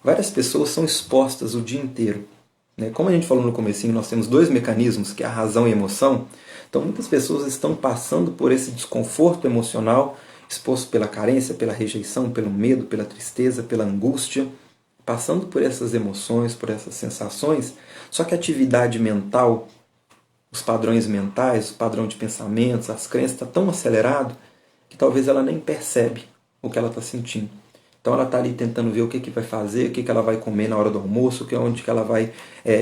Várias pessoas são expostas o dia inteiro, né? Como a gente falou no comecinho, nós temos dois mecanismos, que é a razão e a emoção. Então muitas pessoas estão passando por esse desconforto emocional, exposto pela carência, pela rejeição, pelo medo, pela tristeza, pela angústia, passando por essas emoções, por essas sensações, só que a atividade mental, os padrões mentais, o padrão de pensamentos, as crenças, está tão acelerado que talvez ela nem percebe o que ela está sentindo. Então ela está ali tentando ver o que vai fazer, o que ela vai comer na hora do almoço, onde que ela vai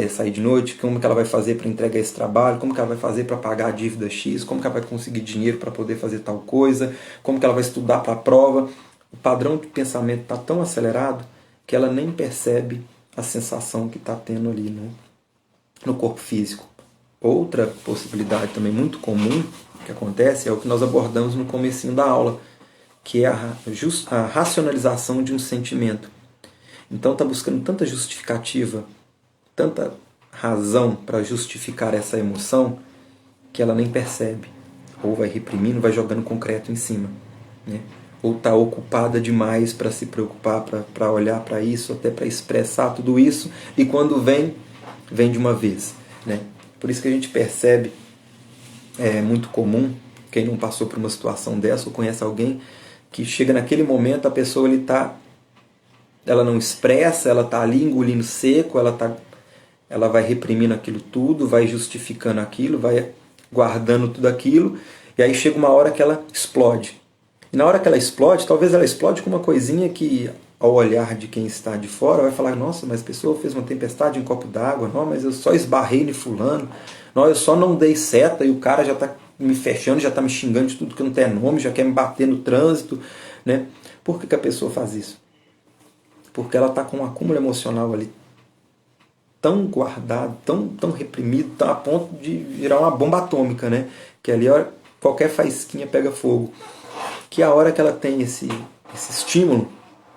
sair de noite, como que ela vai fazer para entregar esse trabalho, como que ela vai fazer para pagar a dívida X, como que ela vai conseguir dinheiro para poder fazer tal coisa, como que ela vai estudar para a prova. O padrão de pensamento está tão acelerado que ela nem percebe a sensação que está tendo ali no corpo físico. Outra possibilidade também muito comum que acontece é o que nós abordamos no comecinho da aula, que é a racionalização de um sentimento. Então está buscando tanta justificativa tanta razão para justificar essa emoção que ela nem percebe. Ou vai reprimindo, vai jogando concreto em cima, né? Ou está ocupada demais para se preocupar, para olhar para isso, até para expressar tudo isso, e quando vem de uma vez, né? Por isso que a gente percebe, é muito comum, quem não passou por uma situação dessa ou conhece alguém, que chega naquele momento, a pessoa ela não expressa, ela está ali engolindo seco, ela vai reprimindo aquilo tudo, vai justificando aquilo, vai guardando tudo aquilo, e aí chega uma hora que ela explode. E na hora que ela explode, talvez ela explode com uma coisinha que, ao olhar de quem está de fora, vai falar: nossa, mas a pessoa fez uma tempestade em um copo d'água, não, mas eu só esbarrei no fulano, não, eu só não dei seta e o cara já está me fechando, já está me xingando de tudo que não tem nome, já quer me bater no trânsito, né? Por que a pessoa faz isso? Porque ela está com um acúmulo emocional ali tão guardado, tão reprimido, tão a ponto de virar uma bomba atômica, né? Que ali qualquer faísquinha pega fogo. Que a hora que ela tem esse estímulo,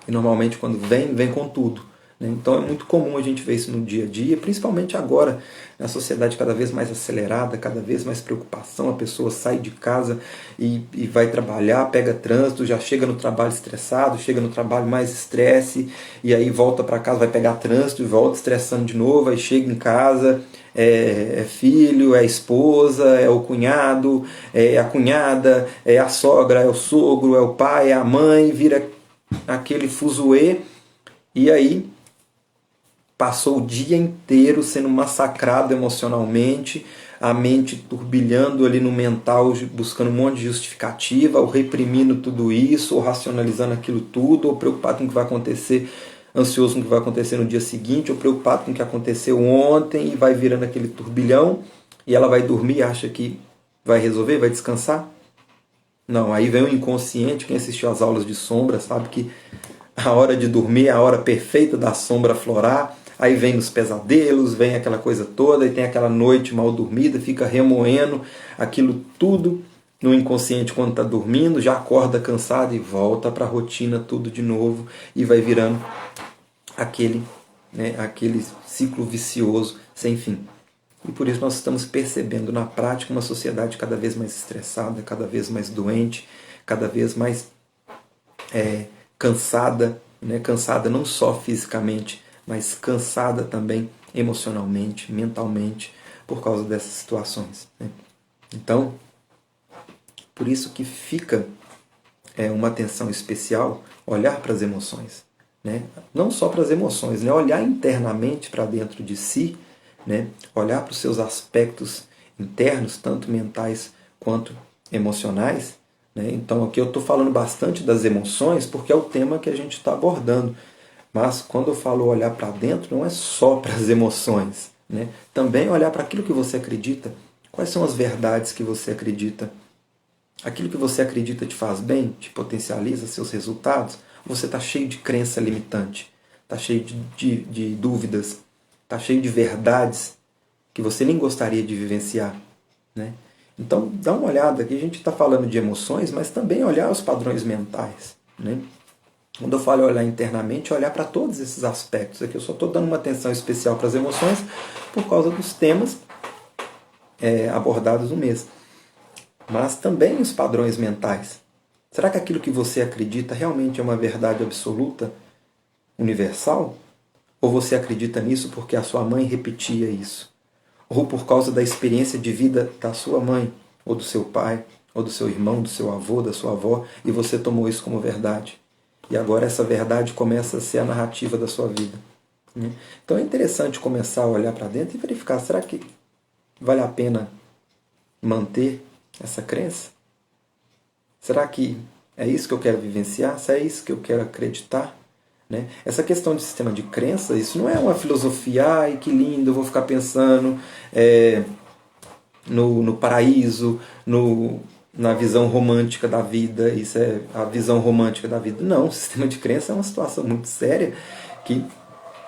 e normalmente quando vem com tudo, né? Então é muito comum a gente ver isso no dia a dia, principalmente agora, na sociedade cada vez mais acelerada, cada vez mais preocupação, a pessoa sai de casa e vai trabalhar, pega trânsito, já chega no trabalho estressado, chega no trabalho mais estresse, e aí volta para casa, vai pegar trânsito e volta estressando de novo, aí chega em casa, é filho, é esposa, é o cunhado, é a cunhada, é a sogra, é o sogro, é o pai, é a mãe, vira aquele fuzuê, e aí passou o dia inteiro sendo massacrado emocionalmente, a mente turbilhando ali no mental, buscando um monte de justificativa, ou reprimindo tudo isso, ou racionalizando aquilo tudo, ou preocupado com o que vai acontecer, ansioso com o que vai acontecer no dia seguinte, ou preocupado com o que aconteceu ontem, e vai virando aquele turbilhão, e ela vai dormir e acha que vai resolver, vai descansar. Não, aí vem o inconsciente. Quem assistiu às aulas de sombra sabe que a hora de dormir é a hora perfeita da sombra florar. Aí vem os pesadelos, vem aquela coisa toda, e tem aquela noite mal dormida, fica remoendo aquilo tudo no inconsciente quando está dormindo, já acorda cansado e volta para a rotina tudo de novo, e vai virando aquele ciclo vicioso sem fim. E por isso nós estamos percebendo na prática uma sociedade cada vez mais estressada, cada vez mais doente, cada vez mais cansada, né? Cansada não só fisicamente, mas cansada também emocionalmente, mentalmente, por causa dessas situações, né? Então, por isso que fica uma atenção especial olhar para as emoções, né? Não só para as emoções, né? Olhar internamente para dentro de si, né? Olhar para os seus aspectos internos, tanto mentais quanto emocionais, né? Então aqui eu estou falando bastante das emoções porque é o tema que a gente está abordando. Mas quando eu falo olhar para dentro, não é só para as emoções, né? Também olhar para aquilo que você acredita. Quais são as verdades que você acredita? Aquilo que você acredita te faz bem? Te potencializa seus resultados? Você está cheio de crença limitante? Está cheio de dúvidas? Está cheio de verdades que você nem gostaria de vivenciar, né? Então dá uma olhada, aqui a gente está falando de emoções, mas também olhar os padrões mentais, né? Quando eu falo olhar internamente, olhar para todos esses aspectos. Aqui eu só estou dando uma atenção especial para as emoções por causa dos temas abordados no mês. Mas também os padrões mentais. Será que aquilo que você acredita realmente é uma verdade absoluta, universal? Ou você acredita nisso porque a sua mãe repetia isso? Ou por causa da experiência de vida da sua mãe, ou do seu pai, ou do seu irmão, do seu avô, da sua avó, e você tomou isso como verdade? E agora essa verdade começa a ser a narrativa da sua vida, né? Então é interessante começar a olhar para dentro e verificar, será que vale a pena manter essa crença? Será que é isso que eu quero vivenciar? Se é isso que eu quero acreditar? Né? Essa questão de sistema de crença, isso não é uma filosofia, ai que lindo, eu vou ficar pensando no paraíso, na visão romântica da vida, isso é a visão romântica da vida. Não, o sistema de crença é uma situação muito séria que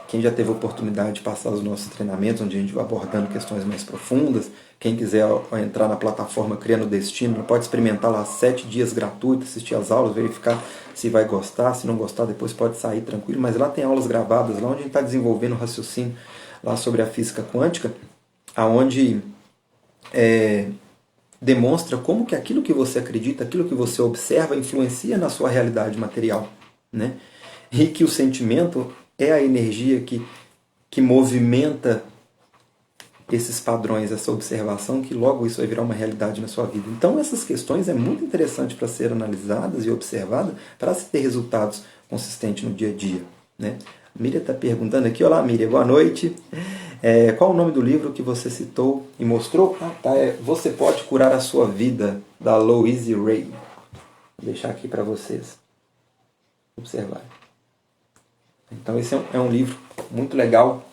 quem já teve a oportunidade de passar os nossos treinamentos, onde a gente vai abordando questões mais profundas, quem quiser entrar na plataforma Criando Destino, pode experimentar lá 7 dias gratuitos, assistir as aulas, verificar se vai gostar, se não gostar depois pode sair tranquilo, mas lá tem aulas gravadas, lá onde a gente está desenvolvendo o raciocínio lá sobre a física quântica, aonde demonstra como que aquilo que você acredita, aquilo que você observa, influencia na sua realidade material, né? E que o sentimento é a energia que movimenta esses padrões, essa observação, que logo isso vai virar uma realidade na sua vida. Então essas questões é muito interessante para ser analisadas e observadas para se ter resultados consistentes no dia a dia, né? A Miriam está perguntando aqui, olá Miriam, boa noite. Qual o nome do livro que você citou e mostrou? Você Pode Curar a Sua Vida, da Louise Hay. Vou deixar aqui para vocês observarem. Então esse é um livro muito legal,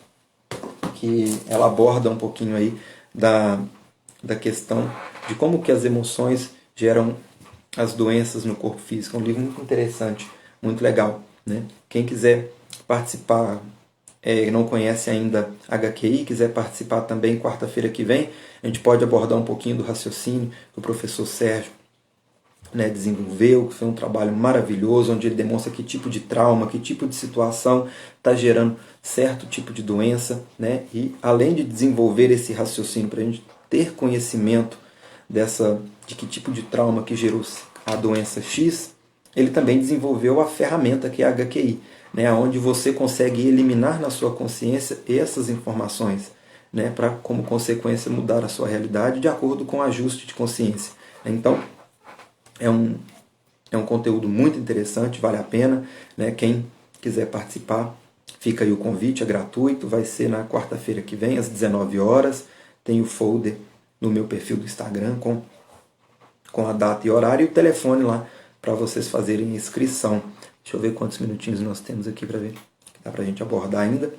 que ela aborda um pouquinho aí da questão de como que as emoções geram as doenças no corpo físico. É um livro muito interessante, muito legal, né? Quem quiser participar, não conhece ainda HQI, quiser participar também, quarta-feira que vem, a gente pode abordar um pouquinho do raciocínio que o professor Sérgio, né, desenvolveu, que foi um trabalho maravilhoso, onde ele demonstra que tipo de trauma, que tipo de situação está gerando certo tipo de doença, né? E além de desenvolver esse raciocínio para a gente ter conhecimento de que tipo de trauma que gerou a doença X, ele também desenvolveu a ferramenta que é a HQI, né, onde você consegue eliminar na sua consciência essas informações, né, para, como consequência, mudar a sua realidade de acordo com o ajuste de consciência. Então, é um conteúdo muito interessante, vale a pena, né? Quem quiser participar, fica aí o convite, é gratuito, vai ser na quarta-feira que vem, às 19 horas. Tem o folder no meu perfil do Instagram com a data e horário e o telefone lá para vocês fazerem inscrição. Deixa eu ver quantos minutinhos nós temos aqui para ver, que dá para a gente abordar ainda.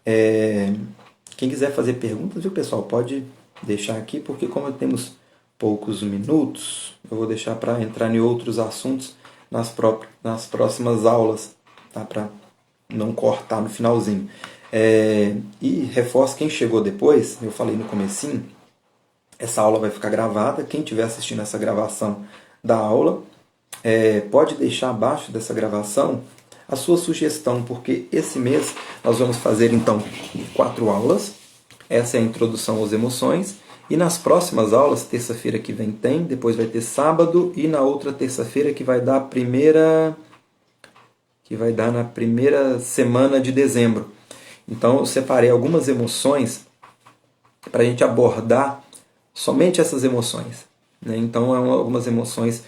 Quem quiser fazer perguntas, viu, pessoal, pode deixar aqui, porque como temos poucos minutos, eu vou deixar para entrar em outros assuntos nas próximas aulas, tá? Para não cortar no finalzinho. E reforço, quem chegou depois, eu falei no comecinho, essa aula vai ficar gravada. Quem estiver assistindo essa gravação da aula, pode deixar abaixo dessa gravação a sua sugestão, porque esse mês nós vamos fazer então 4 aulas. Essa é a introdução às emoções. E nas próximas aulas, terça-feira que vem tem, depois vai ter sábado, e na outra terça-feira que vai dar na primeira semana de dezembro. Então eu separei algumas emoções para a gente abordar somente essas emoções, né? Então algumas emoções,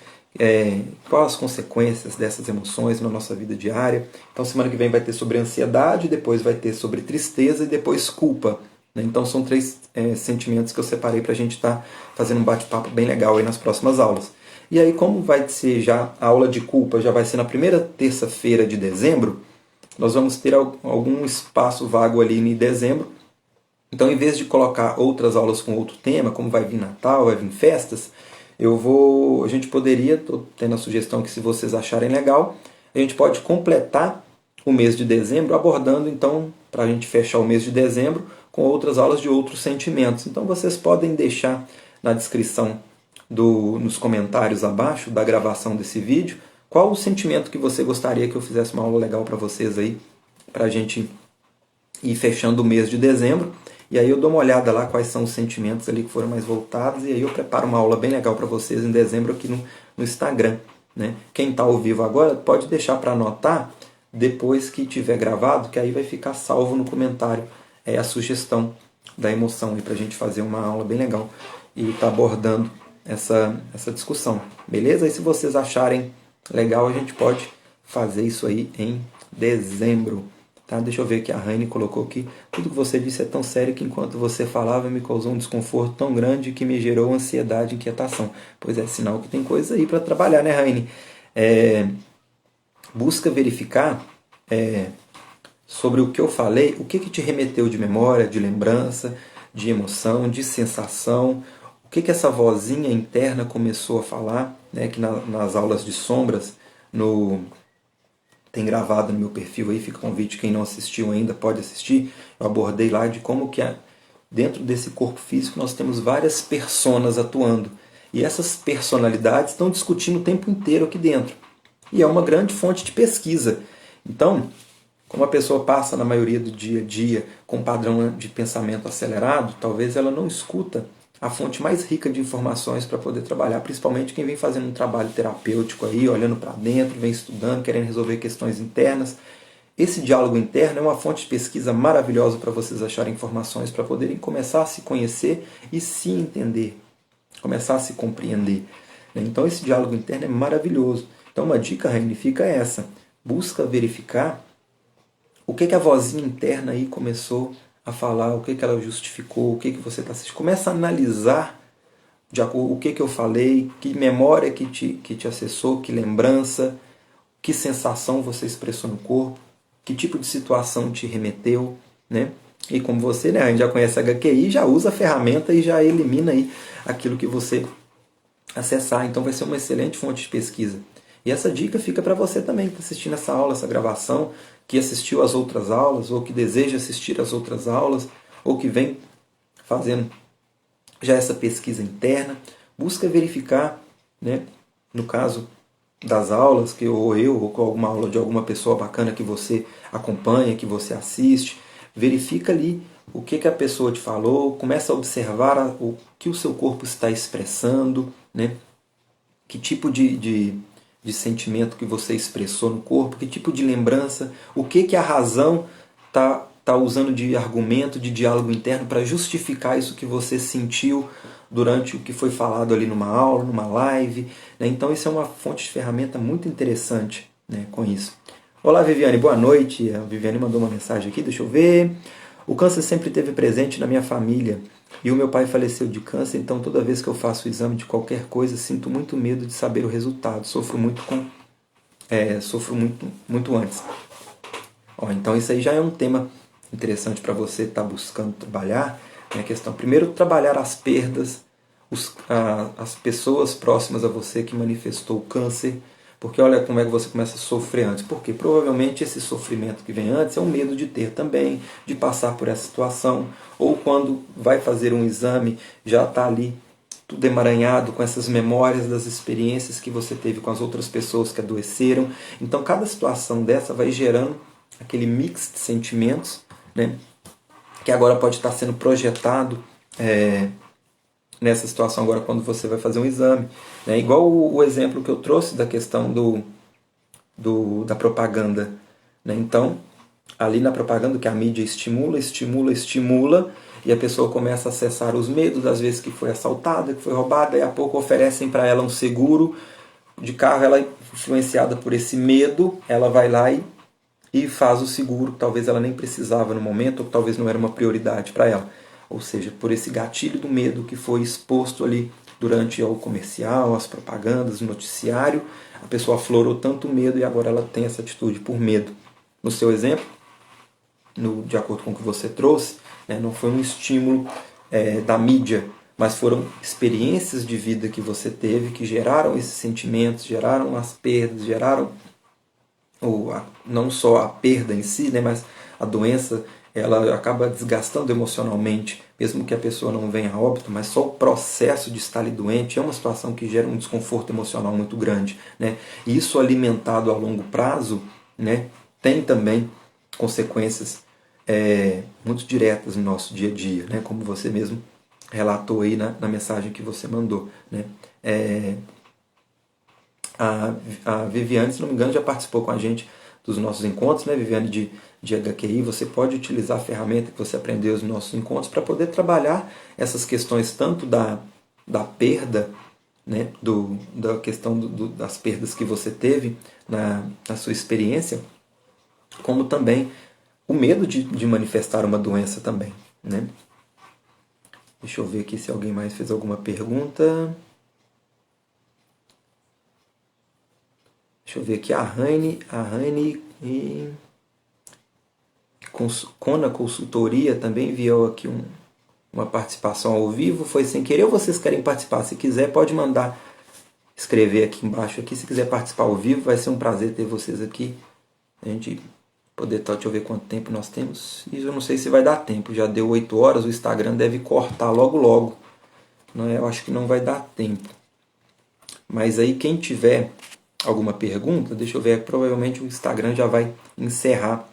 quais as consequências dessas emoções na nossa vida diária. Então semana que vem vai ter sobre ansiedade, depois vai ter sobre tristeza e depois culpa. Então são 3 sentimentos que eu separei para a gente estar fazendo um bate-papo bem legal aí nas próximas aulas. E aí, como vai ser já a aula de culpa, já vai ser na primeira terça-feira de dezembro, nós vamos ter algum espaço vago ali em dezembro. Então, em vez de colocar outras aulas com outro tema, como vai vir Natal, vai vir festas, a gente poderia, estou tendo a sugestão que, se vocês acharem legal, a gente pode completar o mês de dezembro abordando, então, para a gente fechar o mês de dezembro, com outras aulas de outros sentimentos. Então vocês podem deixar na descrição, nos comentários abaixo da gravação desse vídeo, qual o sentimento que você gostaria que eu fizesse uma aula legal para vocês aí, para a gente ir fechando o mês de dezembro. E aí eu dou uma olhada lá quais são os sentimentos ali que foram mais voltados, e aí eu preparo uma aula bem legal para vocês em dezembro aqui no Instagram, né? Quem está ao vivo agora pode deixar para anotar depois que tiver gravado, que aí vai ficar salvo no comentário a sugestão da emoção, para a gente fazer uma aula bem legal e estar abordando essa discussão, beleza? E se vocês acharem legal, a gente pode fazer isso aí em dezembro, tá? Deixa eu ver que a Raine colocou aqui: tudo que você disse é tão sério que enquanto você falava me causou um desconforto tão grande que me gerou ansiedade e inquietação. Pois é, sinal que tem coisa aí para trabalhar, né, Raine? Busca verificar sobre o que eu falei, o que te remeteu de memória, de lembrança, de emoção, de sensação, o que essa vozinha interna começou a falar, né, que nas aulas de sombras, tem gravado no meu perfil aí, fica o convite, quem não assistiu ainda pode assistir. Eu abordei lá de como que dentro desse corpo físico nós temos várias personas atuando, e essas personalidades estão discutindo o tempo inteiro aqui dentro, e é uma grande fonte de pesquisa. Então, Como a pessoa passa na maioria do dia a dia com um padrão de pensamento acelerado, talvez ela não escuta a fonte mais rica de informações para poder trabalhar, principalmente quem vem fazendo um trabalho terapêutico aí, olhando para dentro, vem estudando, querendo resolver questões internas. Esse diálogo interno é uma fonte de pesquisa maravilhosa para vocês acharem informações, para poderem começar a se conhecer e se entender, começar a se compreender. Então esse diálogo interno é maravilhoso. Então uma dica, Raine, fica essa. Busca verificar o que a vozinha interna aí começou a falar, o que ela justificou, o que você está assistindo. Começa a analisar o que eu falei, que memória que te acessou, que lembrança, que sensação você expressou no corpo, que tipo de situação te remeteu, né? E como você, né, a gente já conhece a HQI, já usa a ferramenta e já elimina aí aquilo que você acessar. Então vai ser uma excelente fonte de pesquisa. E essa dica fica para você também que está assistindo essa aula, essa gravação, que assistiu às outras aulas, ou que deseja assistir às outras aulas, ou que vem fazendo já essa pesquisa interna. Busca verificar, né, no caso das aulas, que ou eu, ou com alguma aula de alguma pessoa bacana que você acompanha, que você assiste, verifica ali o que a pessoa te falou, começa a observar o que o seu corpo está expressando, né? Que tipo de sentimento que você expressou no corpo, que tipo de lembrança, o que a razão tá usando de argumento, de diálogo interno para justificar isso que você sentiu durante o que foi falado ali numa aula, numa live. Né? Então isso é uma fonte de ferramenta muito interessante, né, com isso. Olá, Viviane, boa noite. A Viviane mandou uma mensagem aqui, deixa eu ver. O câncer sempre esteve presente na minha família e o meu pai faleceu de câncer, então toda vez que eu faço o exame de qualquer coisa, sinto muito medo de saber o resultado. Sofro muito antes. Então isso aí já é um tema interessante para você estar buscando trabalhar. Né? A questão, primeiro, trabalhar as perdas, as pessoas próximas a você que manifestou o câncer, porque olha como é que você começa a sofrer antes. Porque provavelmente esse sofrimento que vem antes é um medo de ter também, de passar por essa situação, ou quando vai fazer um exame, já está ali tudo emaranhado com essas memórias das experiências que você teve com as outras pessoas que adoeceram. Então cada situação dessa vai gerando aquele mix de sentimentos, né, que agora pode estar sendo projetado nessa situação agora quando você vai fazer um exame. Né? Igual o exemplo que eu trouxe da questão da propaganda. Né? Então, ali na propaganda que a mídia estimula, e a pessoa começa a acessar os medos das vezes que foi assaltada, que foi roubada, e a pouco oferecem para ela um seguro de carro, ela influenciada por esse medo, ela vai lá e faz o seguro, que talvez ela nem precisava no momento, ou que talvez não era uma prioridade para ela. Ou seja, por esse gatilho do medo que foi exposto ali durante o comercial, as propagandas, o noticiário, a pessoa aflorou tanto medo e agora ela tem essa atitude por medo. No seu exemplo, de acordo com o que você trouxe, né, não foi um estímulo da mídia, mas foram experiências de vida que você teve que geraram esses sentimentos, geraram as perdas, geraram não só a perda em si, né, mas a doença ela acaba desgastando emocionalmente, mesmo que a pessoa não venha a óbito, mas só o processo de estar ali doente é uma situação que gera um desconforto emocional muito grande. Né? E isso alimentado a longo prazo, né, tem também consequências muito diretas no nosso dia a dia, né, como você mesmo relatou aí na mensagem que você mandou. Né? A Viviane, se não me engano, já participou com a gente dos nossos encontros, né, Viviane, de HQI. Você pode utilizar a ferramenta que você aprendeu nos nossos encontros para poder trabalhar essas questões tanto da perda, né, da questão das perdas que você teve na sua experiência, como também o medo de manifestar uma doença também. Né? Deixa eu ver aqui se alguém mais fez alguma pergunta. Deixa eu ver aqui, a Raine e Cona Consultoria também enviou aqui uma participação ao vivo. Foi sem querer ou vocês querem participar? Se quiser, pode mandar escrever aqui embaixo. Aqui, se quiser participar ao vivo, vai ser um prazer ter vocês aqui. A gente poder, deixa eu ver quanto tempo nós temos. Isso eu não sei se vai dar tempo. Já deu 8 horas, o Instagram deve cortar logo. Eu acho que não vai dar tempo. Mas aí quem tiver alguma pergunta, deixa eu ver, provavelmente o Instagram já vai encerrar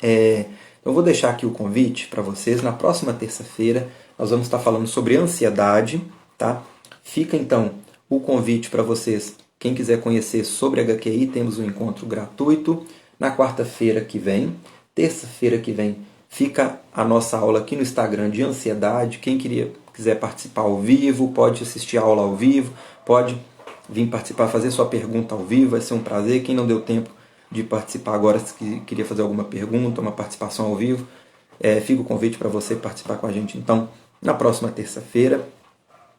Eu vou deixar aqui o convite para vocês. Na próxima terça-feira nós vamos estar falando sobre ansiedade, tá? Fica então o convite para vocês. Quem quiser conhecer sobre HQI, temos um encontro gratuito na quarta-feira que vem. Terça-feira que vem fica a nossa aula aqui no Instagram de ansiedade. Quem quiser participar ao vivo, pode assistir a aula ao vivo, pode vir participar, fazer sua pergunta ao vivo, vai ser um prazer. Quem não deu tempo de participar agora, se queria fazer alguma pergunta, uma participação ao vivo, fica o convite para você participar com a gente então na próxima terça-feira.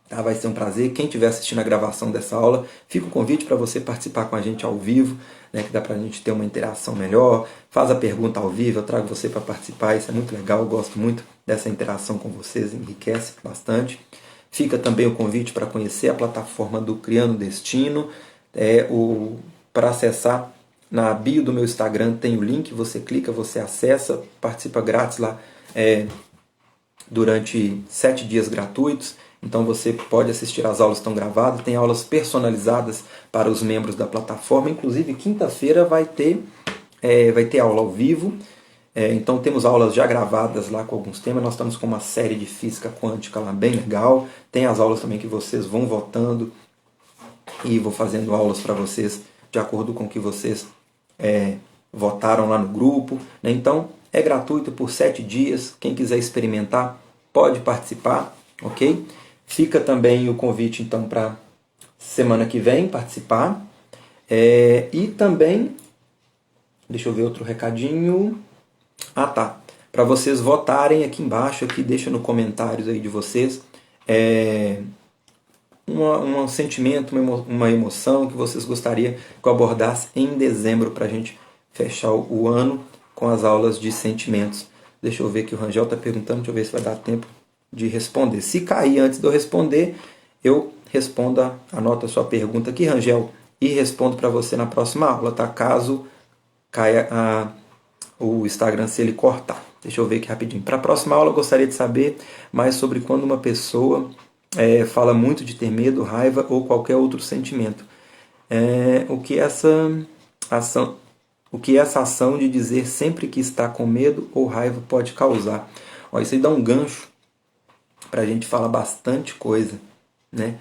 Tá? Vai ser um prazer. Quem estiver assistindo a gravação dessa aula, fica o convite para você participar com a gente ao vivo, né, que dá para a gente ter uma interação melhor. Faz a pergunta ao vivo, eu trago você para participar, isso é muito legal, eu gosto muito dessa interação com vocês, enriquece bastante. Fica também o convite para conhecer a plataforma do Criando Destino. Para acessar, na bio do meu Instagram tem o link, você clica, você acessa, participa grátis lá durante 7 dias gratuitos. Então você pode assistir às aulas que estão gravadas, tem aulas personalizadas para os membros da plataforma. Inclusive, quinta-feira vai ter aula ao vivo. Então temos aulas já gravadas lá com alguns temas. Nós estamos com uma série de física quântica lá bem legal. Tem as aulas também que vocês vão votando e vou fazendo aulas para vocês de acordo com o que vocês votaram lá no grupo. Né? Então é gratuito por 7 dias. Quem quiser experimentar pode participar, ok? Fica também o convite então para semana que vem participar. E também, deixa eu ver outro recadinho. Tá. Para vocês votarem aqui embaixo, aqui deixa no comentários aí de vocês um sentimento, uma emoção que vocês gostariam que eu abordasse em dezembro para a gente fechar o ano com as aulas de sentimentos. Deixa eu ver que o Rangel está perguntando, deixa eu ver se vai dar tempo de responder. Se cair antes de eu responder, eu respondo, anoto a sua pergunta aqui, Rangel, e respondo para você na próxima aula, tá? Caso caia o Instagram, se ele cortar. Deixa eu ver aqui rapidinho. Para a próxima aula, eu gostaria de saber mais sobre quando uma pessoa fala muito de ter medo, raiva ou qualquer outro sentimento. O que essa ação de dizer sempre que está com medo ou raiva pode causar. Isso aí dá um gancho para a gente falar bastante coisa, né?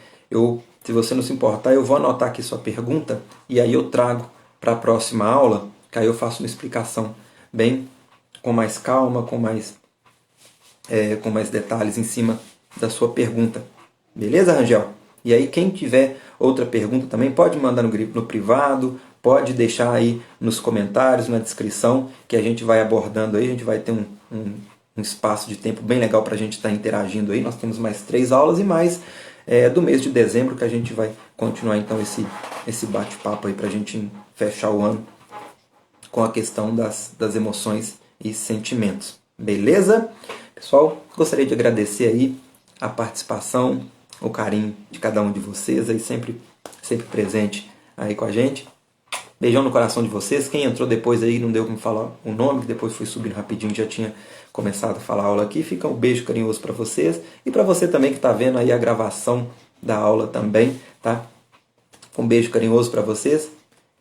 Se você não se importar, eu vou anotar aqui sua pergunta e aí eu trago para a próxima aula, que aí eu faço uma explicação bem com mais calma, com mais detalhes em cima da sua pergunta. Beleza, Rangel? E aí quem tiver outra pergunta também pode mandar no privado, pode deixar aí nos comentários, na descrição, que a gente vai abordando aí, a gente vai ter um espaço de tempo bem legal para a gente estar interagindo aí. Nós temos mais 3 aulas e mais do mês de dezembro que a gente vai continuar então esse bate-papo aí para a gente fechar o ano com a questão das emoções e sentimentos. Beleza? Pessoal, gostaria de agradecer aí a participação, o carinho de cada um de vocês aí sempre presente aí com a gente. Beijão no coração de vocês. Quem entrou depois aí, não deu como falar o nome, que depois fui subindo rapidinho, já tinha começado a falar a aula aqui. Fica um beijo carinhoso para vocês. E para você também que está vendo aí a gravação da aula também, tá? Um beijo carinhoso para vocês.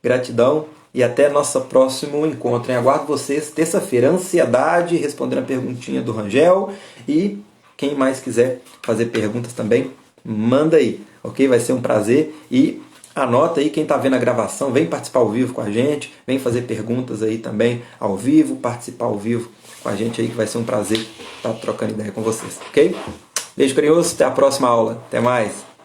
Gratidão e até nosso próximo encontro. Aguardo vocês terça-feira. Ansiedade, respondendo a perguntinha do Rangel. E quem mais quiser fazer perguntas também, manda aí, ok? Vai ser um prazer. E anota aí, quem está vendo a gravação, vem participar ao vivo com a gente, vem fazer perguntas aí também ao vivo, participar ao vivo com a gente aí, que vai ser um prazer estar trocando ideia com vocês, ok? Beijo carinhoso, até a próxima aula. Até mais!